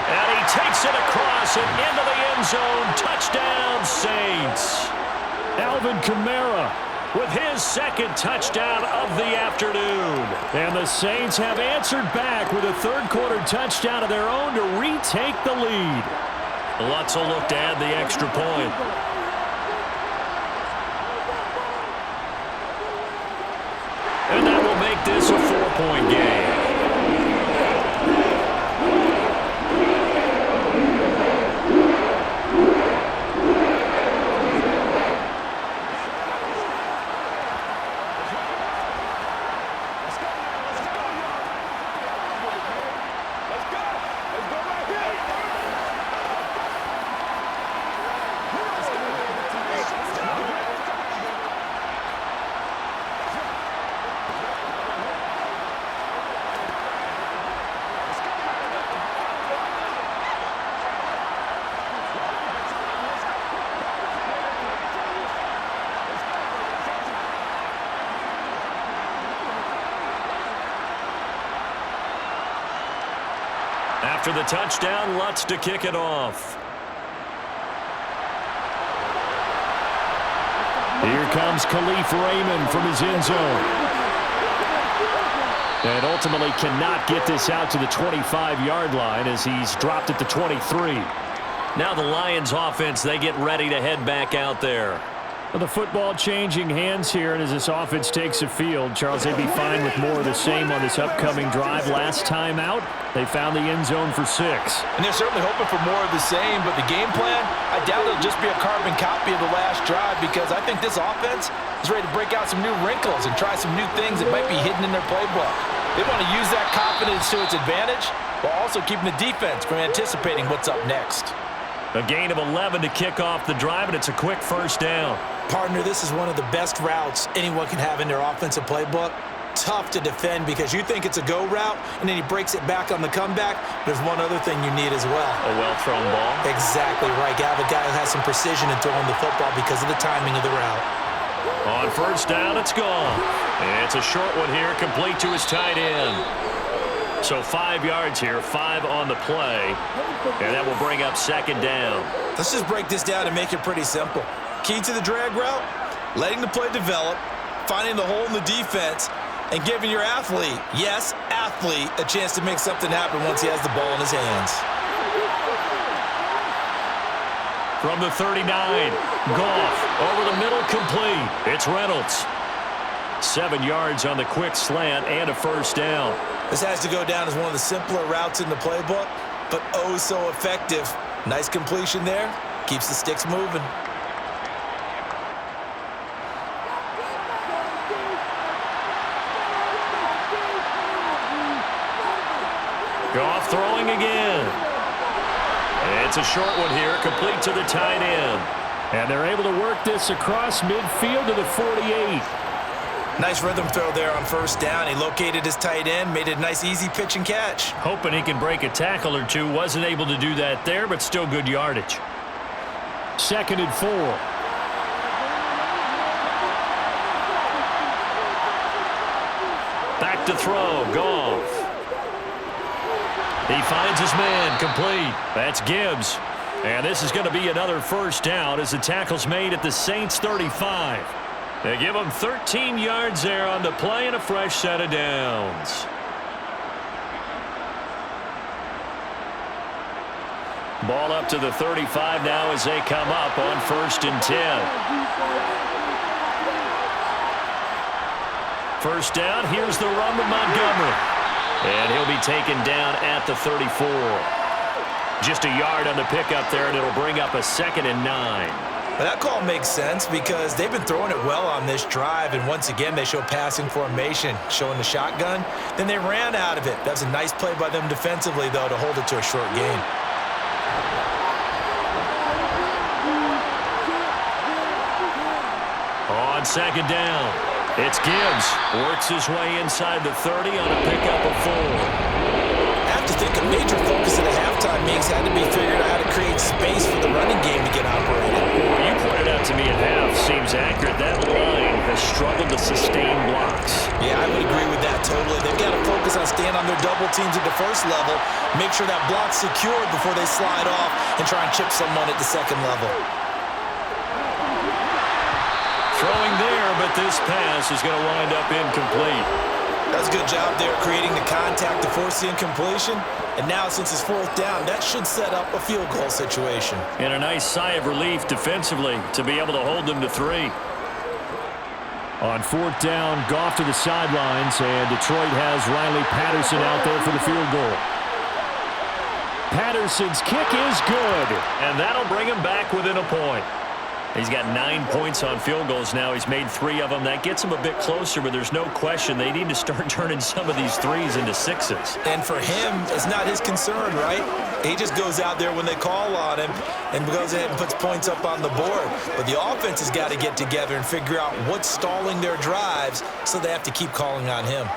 And he takes it across and into the end zone. Touchdown, Saints. Alvin Kamara with his second touchdown of the afternoon. And the Saints have answered back with a third-quarter touchdown of their own to retake the lead. Lutz will look to add the extra point. And that will make this a 4-point game. After the touchdown, Lutz to kick it off. Here comes Khalif Raymond from his end zone. And ultimately cannot get this out to the 25-yard line as he's dropped at the 23. Now the Lions offense, they get ready to head back out there. Well, the football changing hands here, and as this offense takes the field, Charles, they'd be fine with more of the same on this upcoming drive. Last time out, they found the end zone for 6. And they're certainly hoping for more of the same, but the game plan, I doubt it'll just be a carbon copy of the last drive because I think this offense is ready to break out some new wrinkles and try some new things that might be hidden in their playbook. They want to use that confidence to its advantage while also keeping the defense from anticipating what's up next. A gain of 11 to kick off the drive, and it's a quick first down. Partner, this is one of the best routes anyone can have in their offensive playbook. tough to defend because you think it's a go route, and then he breaks it back on the comeback. There's one other thing you need as well. A well-thrown ball. Exactly right. You have a guy who has some precision in throwing the football because of the timing of the route. On first down, it's gone. It's a short one here, complete to his tight end. So 5 yards here, 5 on the play, and that will bring up second down. Let's just break this down and make it pretty simple. Key to the drag route, letting the play develop, finding the hole in the defense, and giving your athlete, yes, athlete, a chance to make something happen once he has the ball in his hands. From the 39, Goff over the middle, complete. It's Reynolds. 7 yards on the quick slant and a first down. This has to go down as one of the simpler routes in the playbook, but oh so effective. Nice completion there. Keeps the sticks moving. Goff throwing again. It's a short one here, complete to the tight end. And they're able to work this across midfield to the 48. Nice rhythm throw there on first down. He located his tight end, made it a nice easy pitch and catch. Hoping he can break a tackle or two. Wasn't able to do that there, but still good yardage. 2nd and 4. Back to throw, Goff. He finds his man, complete. That's Gibbs. And this is going to be another first down as the tackle's made at the Saints' 35. They give him 13 yards there on the play and a fresh set of downs. Ball up to the 35 now as they come up on 1st and 10. First down, here's the run with Montgomery. And he'll be taken down at the 34. Just a yard on the pickup there, and it'll bring up a 2nd and 9. Now that call makes sense because they've been throwing it well on this drive, and once again they show passing formation, showing the shotgun. Then they ran out of it. That's a nice play by them defensively, though, to hold it to a short gain. On 2nd down, it's Gibbs. Works his way inside the 30 on a pickup of 4. I have to think a major focus at the halftime meetings had to be figuring out how to create space for the running game to get operated. Well, you pointed out to me at half, seems accurate. That line has struggled to sustain blocks. Yeah, I would agree with that totally. They've got to focus on staying on their double teams at the first level, make sure that block's secured before they slide off and try and chip someone at the second level. Throwing there, but this pass is going to wind up incomplete. That's a good job there creating the contact to force the incompletion. And now, since it's 4th down, that should set up a field goal situation. And a nice sigh of relief defensively to be able to hold them to 3. On 4th down, Goff to the sidelines, and Detroit has Riley Patterson out there for the field goal. Patterson's kick is good. And that'll bring him back within a point. He's got 9 points on field goals now. He's made 3 of them. That gets him a bit closer, but there's no question they need to start turning some of these 3s into 6s. And for him, it's not his concern, right? He just goes out there when they call on him and goes ahead and puts points up on the board. But the offense has got to get together and figure out what's stalling their drives, so they have to keep calling on him.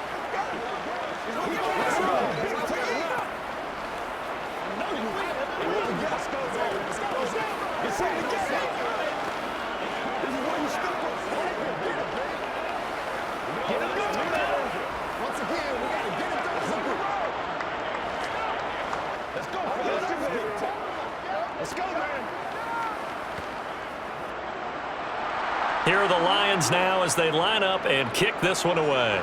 Here are the Lions now as they line up and kick this one away.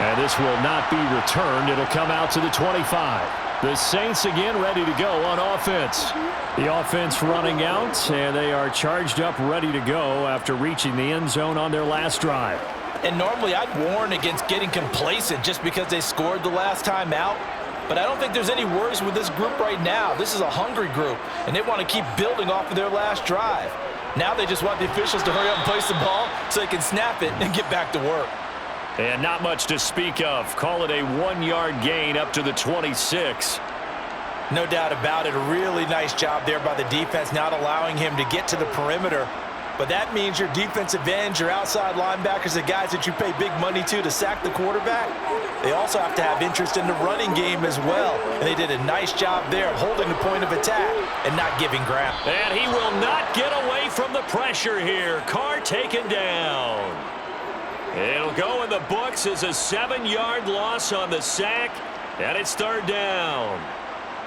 And this will not be returned. It'll come out to the 25. The Saints again ready to go on offense. The offense running out, and they are charged up ready to go after reaching the end zone on their last drive. And normally I'd warn against getting complacent just because they scored the last time out. But I don't think there's any worries with this group right now. This is a hungry group, and they want to keep building off of their last drive. Now they just want the officials to hurry up and place the ball so they can snap it and get back to work. And not much to speak of. Call it a 1-yard gain up to the 26. No doubt about it. A really nice job there by the defense, not allowing him to get to the perimeter. But that means your defensive ends, your outside linebackers, the guys that you pay big money to sack the quarterback, they also have to have interest in the running game as well. And they did a nice job there of holding the point of attack and not giving ground. And he will not get away from the pressure here. Carr taken down. It'll go in the books as a 7-yard loss on the sack, and it's third down.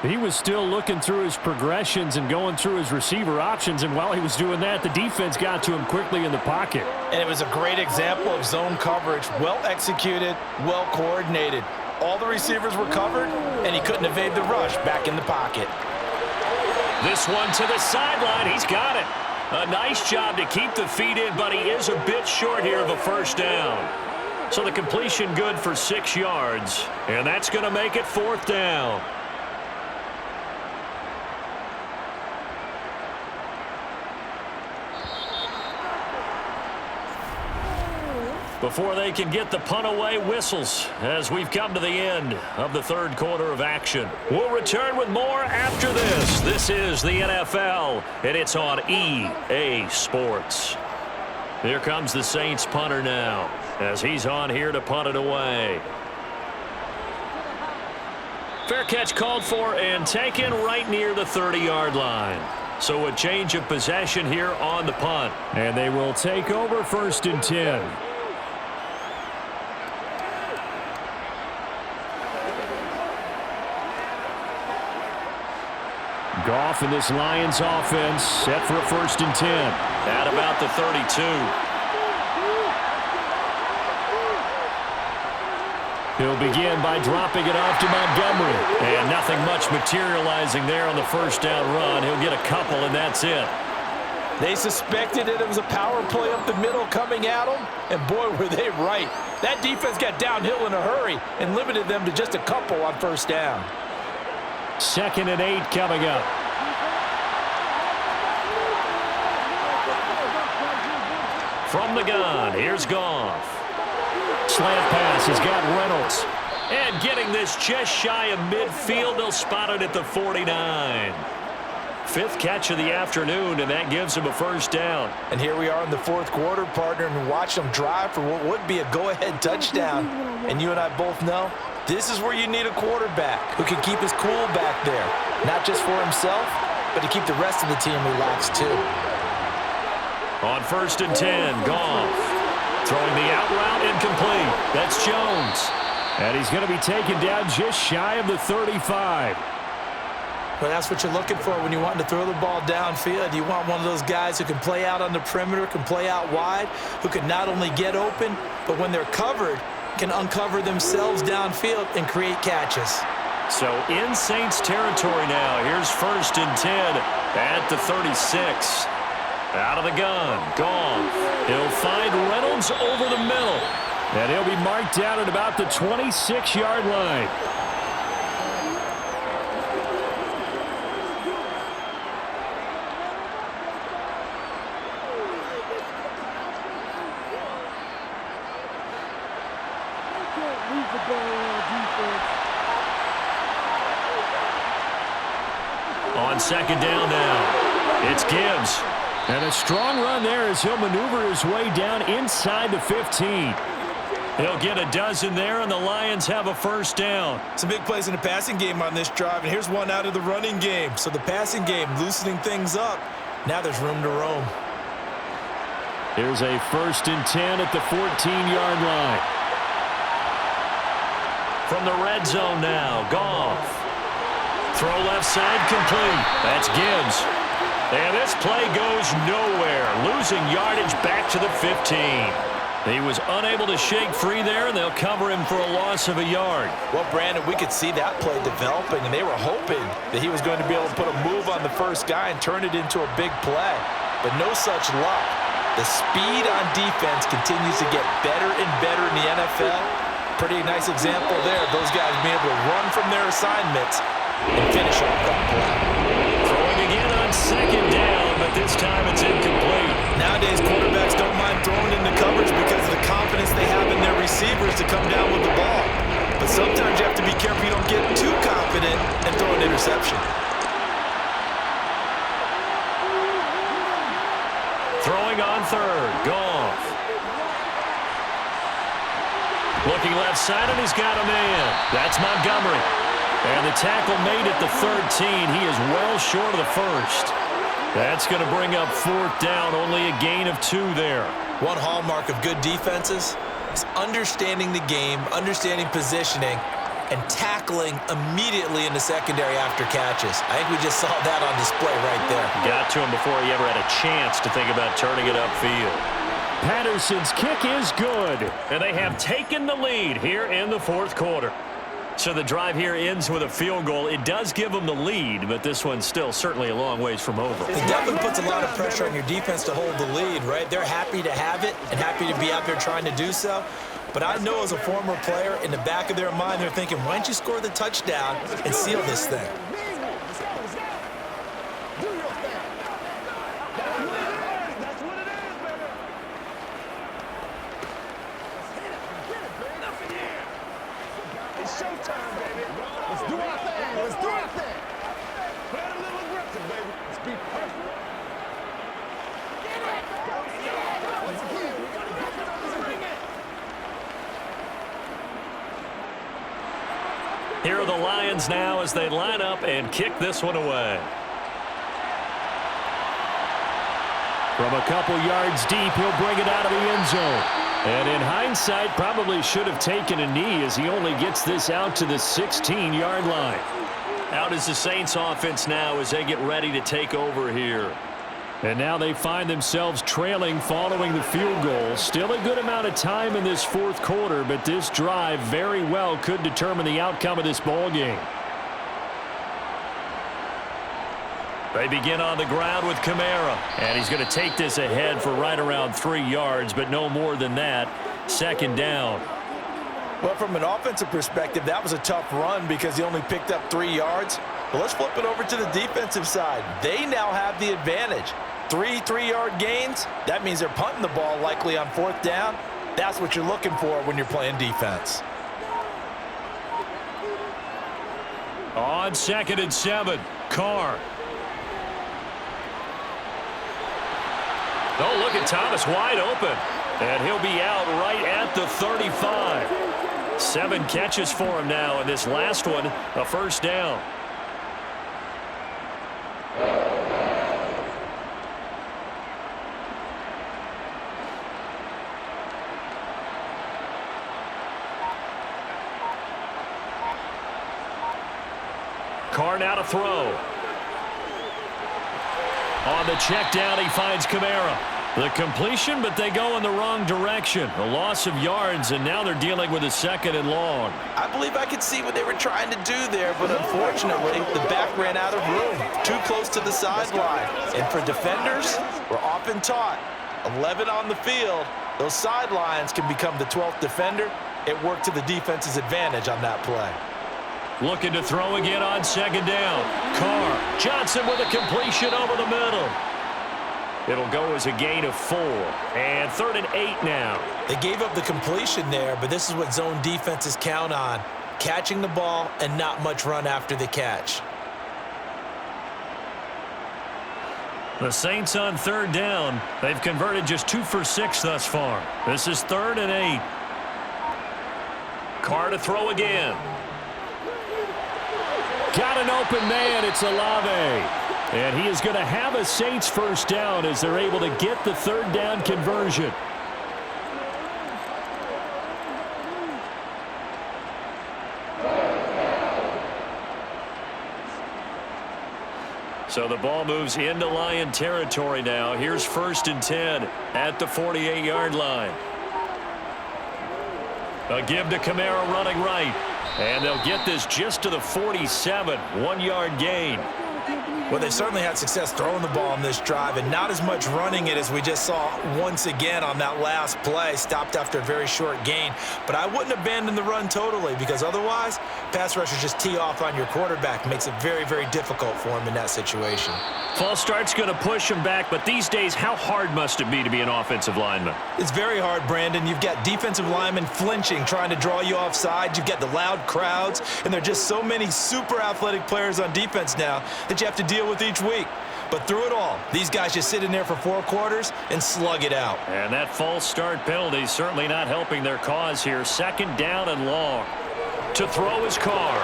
He was still looking through his progressions and going through his receiver options, and while he was doing that, the defense got to him quickly in the pocket. And it was a great example of zone coverage, well executed, well coordinated. All the receivers were covered, and he couldn't evade the rush back in the pocket. This one to the sideline. He's got it. A nice job to keep the feet in, but he is a bit short here of a first down. So the completion good for 6 yards, and that's going to make it fourth down. Before they can get the punt away, whistles as we've come to the end of the third quarter of action. We'll return with more after this. This is the NFL, and it's on EA Sports. Here comes the Saints punter now as he's on here to punt it away. Fair catch called for and taken right near the 30-yard line. So a change of possession here on the punt. And they will take over first and 10. Goff in this Lions offense set for a first and 10. At about the 32. He'll begin by dropping it off to Montgomery. And nothing much materializing there on the first down run. He'll get a couple, and that's it. They suspected it was a power play up the middle coming at them, and boy, were they right. That defense got downhill in a hurry and limited them to just a couple on first down. 2nd and 8 coming up. From the gun, here's Goff. Slant pass, he's got Reynolds. And getting this just shy of midfield, they'll spot it at the 49. 5th catch of the afternoon, and that gives him a first down. And here we are in the fourth quarter, partner, and watch them drive for what would be a go-ahead touchdown. And you and I both know this is where you need a quarterback who can keep his cool back there, not just for himself, but to keep the rest of the team relaxed too. On first and 10, Goff. Throwing the out route incomplete. That's Jones. And he's going to be taken down just shy of the 35. Well, that's what you're looking for when you want to throw the ball downfield. You want one of those guys who can play out on the perimeter, can play out wide, who can not only get open, but when they're covered, can uncover themselves downfield and create catches. So in Saints territory now. Here's first and 10 at the 36. Out of the gun, Goff. He'll find Reynolds over the middle. And he'll be marked down at about the 26-yard line. On second down now, it's Gibbs. And a strong run there as he'll maneuver his way down inside the 15. He'll get a dozen there, and the Lions have a first down. Some big plays in the passing game on this drive, and here's one out of the running game. So the passing game loosening things up. Now there's room to roam. Here's a first and 10 at the 14-yard line. From the red zone now, Goff. Throw left side complete. That's Gibbs. And this play goes nowhere. Losing yardage back to the 15. He was unable to shake free there, and they'll cover him for a loss of a yard. Well, Brandon, we could see that play developing, and they were hoping that he was going to be able to put a move on the first guy and turn it into a big play. But no such luck. The speed on defense continues to get better and better in the NFL. Pretty nice example there. Those guys being able to run from their assignments and finish off that play. Throwing again on second down, but this time it's incomplete. Nowadays, quarterbacks don't mind throwing into coverage because of the confidence they have in their receivers to come down with the ball. But sometimes you have to be careful you don't get too confident and throw an interception. Throwing Looking left side, and he's got a man. That's Montgomery. And the tackle made at the 13. He is well short of the first. That's going to bring up fourth down. Only a gain of 2 there. One hallmark of good defenses is understanding the game, understanding positioning, and tackling immediately in the secondary after catches. I think we just saw that on display right there. Got to him before he ever had a chance to think about turning it upfield. Patterson's kick is good. And they have taken the lead here in the fourth quarter. So the drive here ends with a field goal. It does give them the lead, but this one's still certainly a long ways from over. It definitely puts a lot of pressure on your defense to hold the lead, right? They're happy to have it and happy to be out there trying to do so. But I know as a former player, in the back of their mind, they're thinking, why don't you score the touchdown and seal this thing? It's showtime, baby. Let's do our thing. Let's do our thing. Play a little aggressive, baby. Let's be perfect. Once again, we got to get this ring in. Here are the Lions now as they line up and kick this one away. From a couple yards deep, he'll bring it out of the end zone. And in hindsight, probably should have taken a knee as he only gets this out to the 16-yard line. Out is the Saints offense now as they get ready to take over here. And now they find themselves trailing following the field goal. Still a good amount of time in this fourth quarter, but this drive very well could determine the outcome of this ball game. They begin on the ground with Kamara. And he's going to take this ahead for right around 3 yards, but no more than that. Second down. Well, from an offensive perspective, that was a tough run because he only picked up 3 yards. But let's flip it over to the defensive side. They now have the advantage. 3 3-yard gains, that means they're punting the ball likely on fourth down. That's what you're looking for when you're playing defense. On 2nd and 7, Carr. Oh, look at Thomas wide open. And he'll be out right at the 35. 7 catches for him now, and this last one, a first down. Carr now to throw. On the check down, he finds Kamara. The completion, but they go in the wrong direction. A loss of yards, and now they're dealing with a 2nd and long. I believe I could see what they were trying to do there, but unfortunately, the back ran out of room. Too close to the sideline. And for defenders, we're often taught, 11 on the field, those sidelines can become the 12th defender. It worked to the defense's advantage on that play. Looking to throw again on 2nd down. Carr. Johnson with a completion over the middle. It'll go as a gain of 4. And 3rd and 8 now. They gave up the completion there, but this is what zone defenses count on. Catching the ball and not much run after the catch. The Saints on 3rd down. They've converted just 2 for 6 thus far. This is 3rd and 8. Carr to throw again. Got an open man. It's Olave. And he is going to have a Saints first down as they're able to get the 3rd down conversion. So the ball moves into Lion territory now. Here's 1st and 10 at the 48-yard line. A give to Kamara running right. And they'll get this just to the 47, 1-yard gain. Well, they certainly had success throwing the ball on this drive and not as much running it as we just saw once again on that last play. Stopped after a very short gain. But I wouldn't abandon the run totally because otherwise, pass rushers just tee off on your quarterback. Makes it very, very difficult for him in that situation. False start's going to push him back, but these days, how hard must it be to be an offensive lineman? It's very hard, Brandon. You've got defensive linemen flinching, trying to draw you offside. You've got the loud crowds, and there are just so many super athletic players on defense now that you have to deal with each week. But through it all, these guys just sit in there for 4 quarters and slug it out. And that false start penalty certainly not helping their cause here. 2nd down and long. To throw his Carr.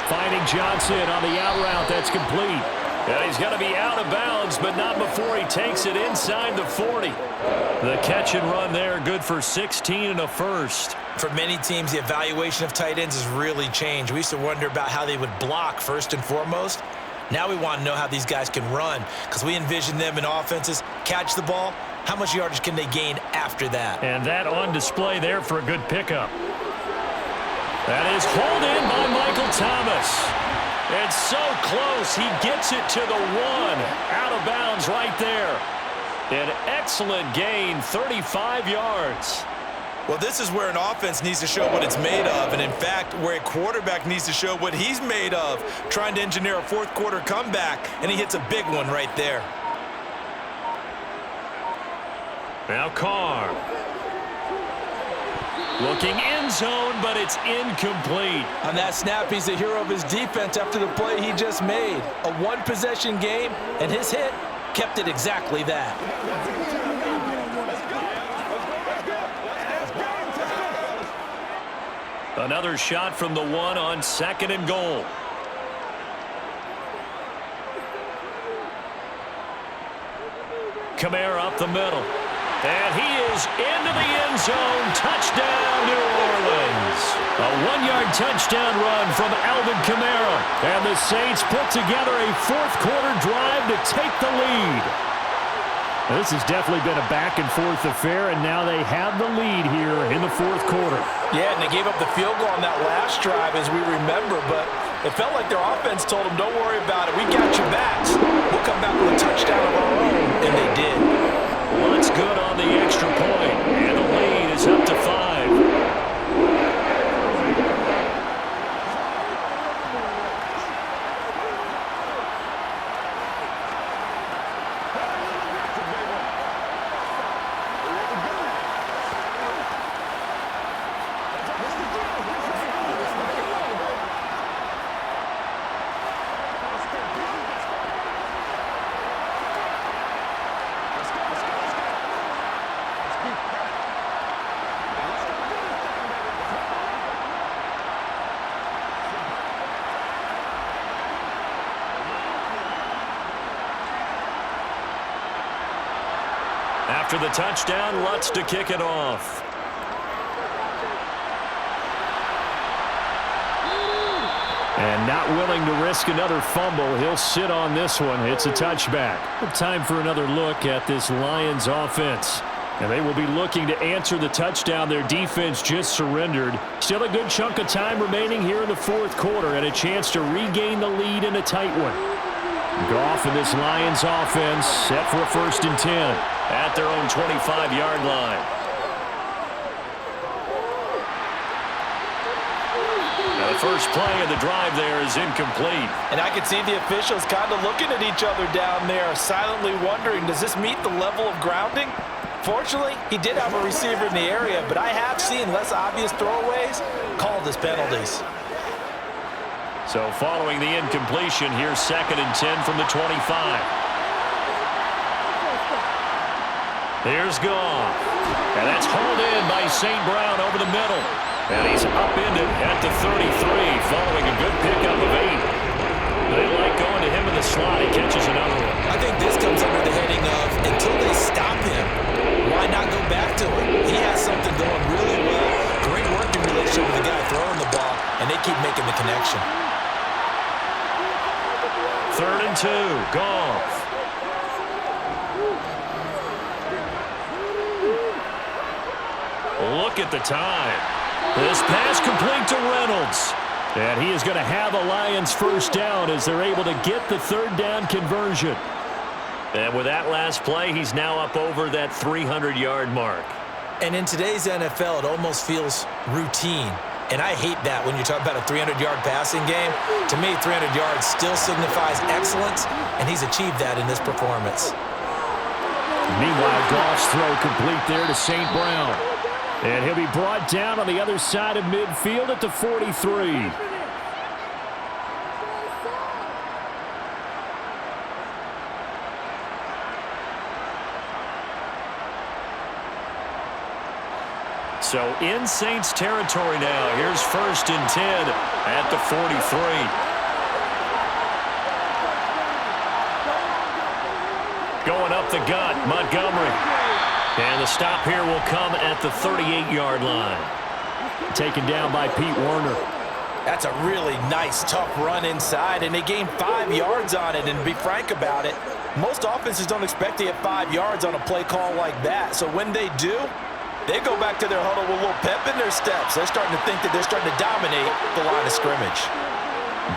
Finding Johnson on the out route. That's complete. And he's going to be out of bounds, but not before he takes it inside the 40. The catch and run there, good for 16 and a first. For many teams, the evaluation of tight ends has really changed. We used to wonder about how they would block first and foremost. Now we want to know how these guys can run, because we envision them in offenses catch the ball. How much yardage can they gain after that? And that on display there for a good pickup. That is hauled in by Michael Thomas. It's so close. He gets it to the 1. Out of bounds right there. An excellent gain, 35 yards. Well, this is where an offense needs to show what it's made of, and in fact, where a quarterback needs to show what he's made of, trying to engineer a 4th quarter comeback, and he hits a big one right there. Now Carr. Looking end zone, but it's incomplete. On that snap, he's the hero of his defense after the play he just made. A 1-possession game, and his hit kept it exactly that. Another shot from the 1 on 2nd and goal. Kamara up the middle. And he is into the end zone. Touchdown, New Orleans. A 1-yard touchdown run from Alvin Kamara. And the Saints put together a 4th quarter drive to take the lead. This has definitely been a back-and-forth affair, and now they have the lead here in the 4th quarter. Yeah, and they gave up the field goal on that last drive, as we remember, but it felt like their offense told them, don't worry about it. We got your backs. We'll come back with a touchdown of our own, and they did. Well, it's good on the extra point, and the lead is up to 5. After the touchdown, Lutz to kick it off. And not willing to risk another fumble, he'll sit on this one. It's a touchback. Time for another look at this Lions offense. And they will be looking to answer the touchdown their defense just surrendered. Still a good chunk of time remaining here in the 4th quarter and a chance to regain the lead in a tight one. Goff and this Lions offense set for a 1st and 10 at their own 25-yard line. Now the first play of the drive there is incomplete. And I could see the officials kind of looking at each other down there, silently wondering, does this meet the level of grounding? Fortunately, he did have a receiver in the area, but I have seen less obvious throwaways called as penalties. So following the incompletion, here's 2nd and 10 from the 25. Here's Goff. And that's hauled in by St. Brown over the middle. And he's upended at the 33 following a good pickup of 8. They like going to him in the slot. He catches another one. I think this comes under the heading of, until they stop him, why not go back to him? He has something going really well. Great working relationship with the guy throwing the ball, and they keep making the connection. 3rd and 2, Goff. Look at the time. This pass complete to Reynolds. And he is going to have a Lions 1st down as they're able to get the 3rd down conversion. And with that last play, he's now up over that 300-yard mark. And in today's NFL, it almost feels routine. And I hate that when you talk about a 300-yard passing game. To me, 300 yards still signifies excellence, and he's achieved that in this performance. Meanwhile, Goff's throw complete there to St. Brown. And he'll be brought down on the other side of midfield at the 43. So in Saints territory now. Here's 1st and 10 at the 43. Going up the gut, Montgomery. And the stop here will come at the 38-yard line. Taken down by Pete Werner. That's a really nice, tough run inside, and they gained 5 yards on it. And to be frank about it, most offenses don't expect to get 5 yards on a play call like that. So when they do, they go back to their huddle with a little pep in their steps. They're starting to think that they're starting to dominate the line of scrimmage.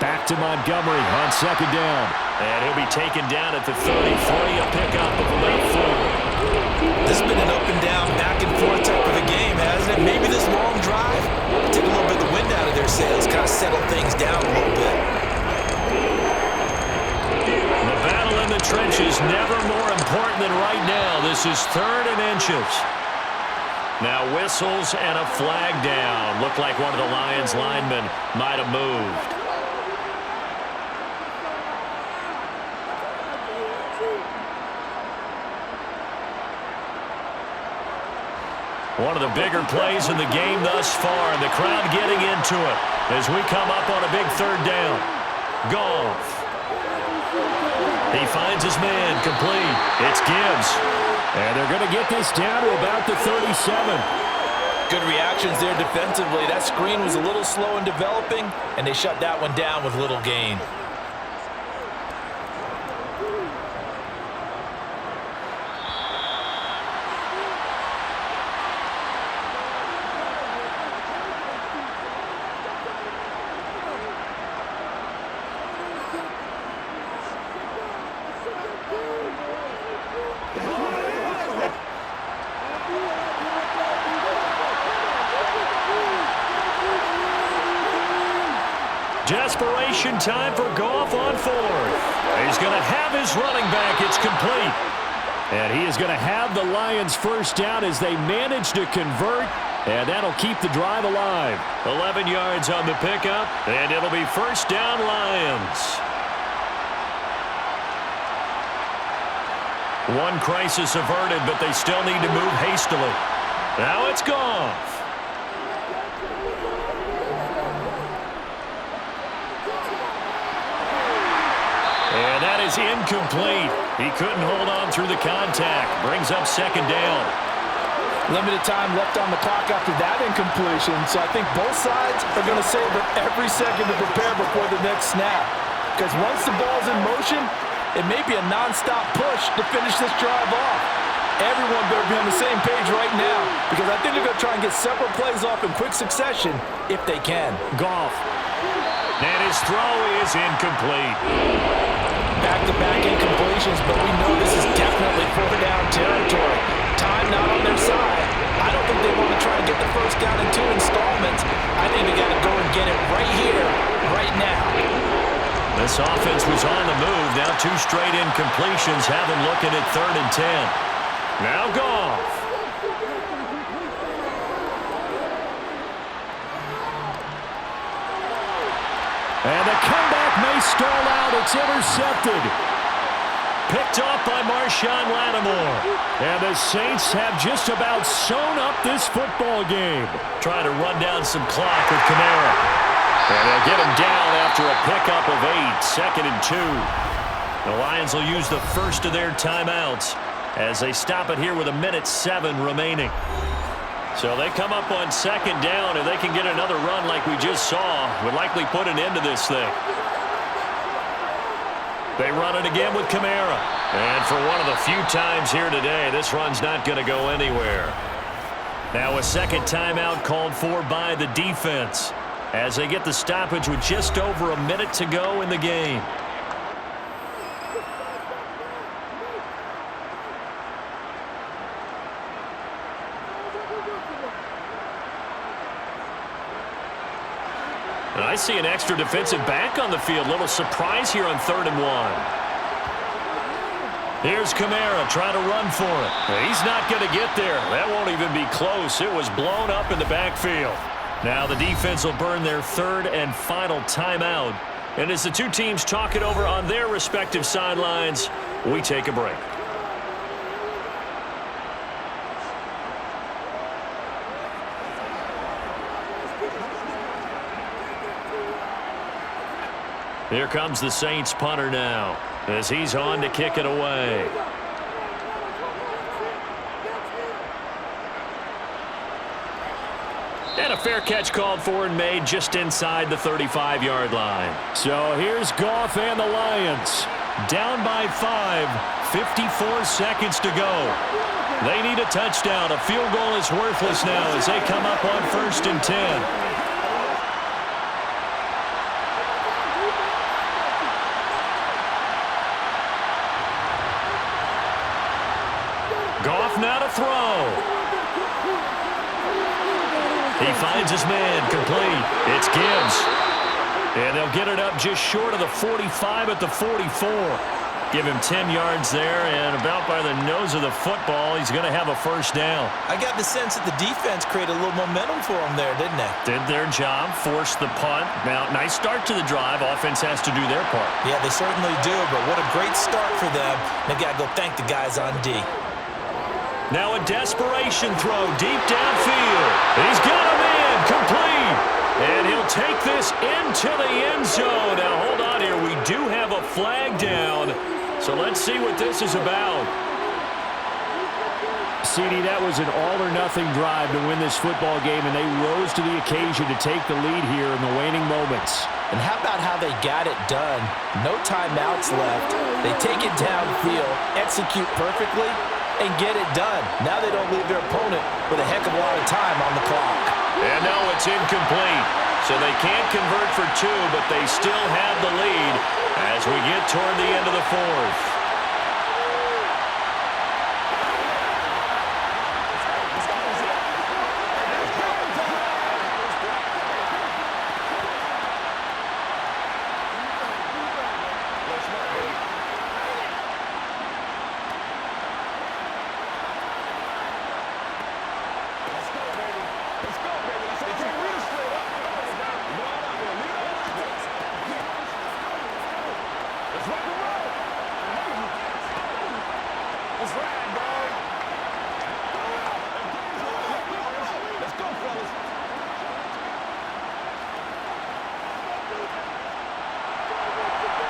Back to Montgomery on 2nd down. And he'll be taken down at the 33, a pickup of about 4. This has been an up and down, back and forth type of a game, hasn't it? Maybe this long drive take a little bit of the wind out of their sails, kind of settle things down a little bit. The battle in the trenches never more important than right now. This is 3rd and inches. Now whistles and a flag down. Looked like one of the Lions linemen might have moved. One of the bigger plays in the game thus far, and the crowd getting into it as we come up on a big 3rd down. Goff. He finds his man, complete. It's Gibbs. And they're going to get this down to about the 37. Good reactions there defensively. That screen was a little slow in developing, and they shut that one down with little gain. Desperation time for Goff on 4th. He's going to have his running back. It's complete. And he is going to have the Lions 1st down as they manage to convert. And that'll keep the drive alive. 11 yards on the pickup. And it'll be 1st down Lions. One crisis averted, but they still need to move hastily. Now it's Goff. And that is incomplete. He couldn't hold on through the contact. Brings up 2nd down. Limited time left on the clock after that incompletion, so I think both sides are going to savor every second to prepare before the next snap. Because once the ball's in motion, it may be a non-stop push to finish this drive off. Everyone better be on the same page right now, because I think they're going to try and get several plays off in quick succession if they can. Goff. And his throw is incomplete. Back-to-back incompletions, but we know this is definitely 4th down territory. Time not on their side. I don't think they want to try and get the 1st down in 2 installments. I think they got to go and get it right here, right now. This offense was on the move. Now 2 straight incompletions have them looking at 3rd and 10. Now Goff. And the comeback may stall out. It's intercepted. Picked off by Marshawn Lattimore. And the Saints have just about sewn up this football game. Trying to run down some clock with Kamara. And they'll get him down after a pickup of 8. 2nd and 2. The Lions will use the first of their timeouts as they stop it here with 1:07 remaining. So they come up on 2nd down. If they can get another run like we just saw, would likely put an end to this thing. They run it again with Kamara. And for one of the few times here today, this run's not going to go anywhere. Now a 2nd timeout called for by the defense as they get the stoppage with just over a minute to go in the game. And I see an extra defensive back on the field. Little surprise here on 3rd and 1. Here's Kamara trying to run for it. He's not going to get there. That won't even be close. It was blown up in the backfield. Now the defense will burn their 3rd and final timeout. And as the two teams talk it over on their respective sidelines, we take a break. Here comes the Saints punter now as he's on to kick it away. And a fair catch called for and made just inside the 35-yard line. So here's Goff and the Lions. Down by 5, 54 seconds to go. They need a touchdown. A field goal is worthless now as they come up on 1st and 10. Goff now to throw. He finds his man, complete. It's Gibbs. And they'll get it up just short of the 45 at the 44. Give him 10 yards there, and about by the nose of the football, he's going to have a first down. I got the sense that the defense created a little momentum for him there, didn't they? Did their job, forced the punt. Now, nice start to the drive. Offense has to do their part. Yeah, they certainly do, but what a great start for them. They got to go thank the guys on D. Now a desperation throw deep downfield. He's got a man, complete. And he'll take this into the end zone. Now, hold on here. We do have a flag down. So let's see what this is about. CD, that was an all-or-nothing drive to win this football game, and they rose to the occasion to take the lead here in the waning moments. And how about how they got it done? No timeouts left. They take it downfield, execute perfectly, and get it done. Now they don't leave their opponent with a heck of a lot of time on the clock. And no, it's incomplete. So they can't convert for 2, but they still have the lead as we get toward the end of the 4th.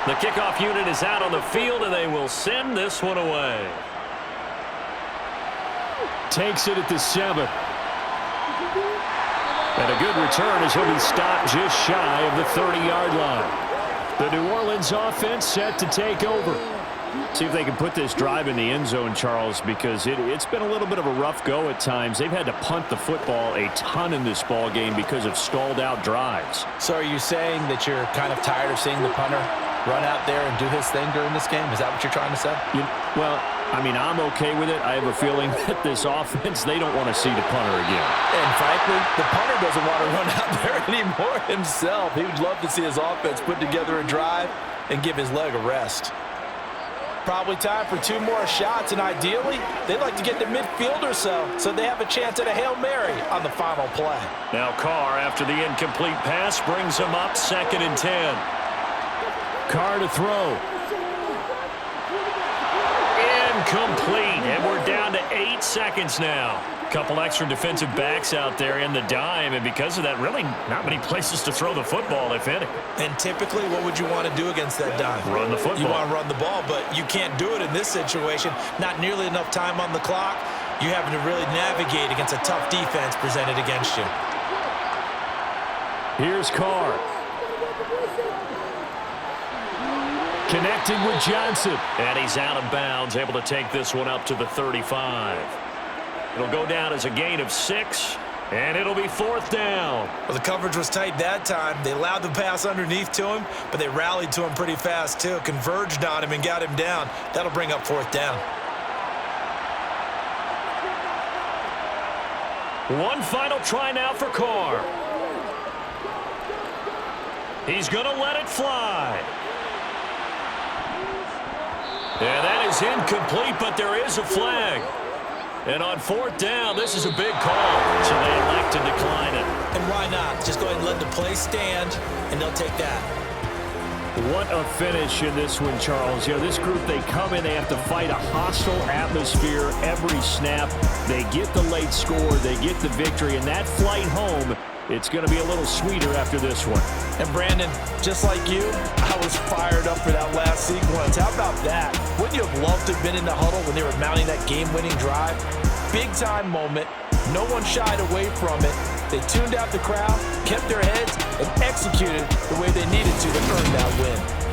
The kickoff unit is out on the field, and they will send this one away. Takes it at the 7. And a good return as he'll be stopped just shy of the 30-yard line. The New Orleans offense set to take over. See if they can put this drive in the end zone, Charles, because it's been a little bit of a rough go at times. They've had to punt the football a ton in this ball game because of stalled-out drives. So are you saying that you're kind of tired of seeing the punter run out there and do his thing during this game? Is that what you're trying to say? Well, I mean, I'm okay with it. I have a feeling that this offense, they don't want to see the punter again. And frankly, the punter doesn't want to run out there anymore himself. He would love to see his offense put together a drive and give his leg a rest. Probably time for 2 more shots, and ideally, they'd like to get to midfield or so they have a chance at a Hail Mary on the final play. Now Carr, after the incomplete pass, brings him up 2nd and 10. Carr to throw. Incomplete, and we're down to 8 seconds now. Couple extra defensive backs out there in the dime, and because of that, really not many places to throw the football, if any. And typically, what would you want to do against that dime? Run the football. You want to run the ball, but you can't do it in this situation. Not nearly enough time on the clock. You're having to really navigate against a tough defense presented against you. Here's Carr. Connecting with Johnson. And he's out of bounds, able to take this one up to the 35. It'll go down as a gain of 6, and it'll be 4th down. Well, the coverage was tight that time. They allowed the pass underneath to him, but they rallied to him pretty fast, too. Converged on him and got him down. That'll bring up 4th down. One final try now for Carr. He's going to let it fly. And that is incomplete, but there is a flag. And on 4th down, this is a big call, so they elect to decline it. And why not? Just go ahead and let the play stand, and they'll take that. What a finish in this one, Charles. You know, this group, they come in, they have to fight a hostile atmosphere every snap. They get the late score, they get the victory, and that flight home, it's going to be a little sweeter after this one. And Brandon, just like you, I was fired up for that last sequence. How about that? Wouldn't you have loved to have been in the huddle when they were mounting that game-winning drive? Big-time moment. No one shied away from it. They tuned out the crowd, kept their heads, and executed the way they needed to earn that win.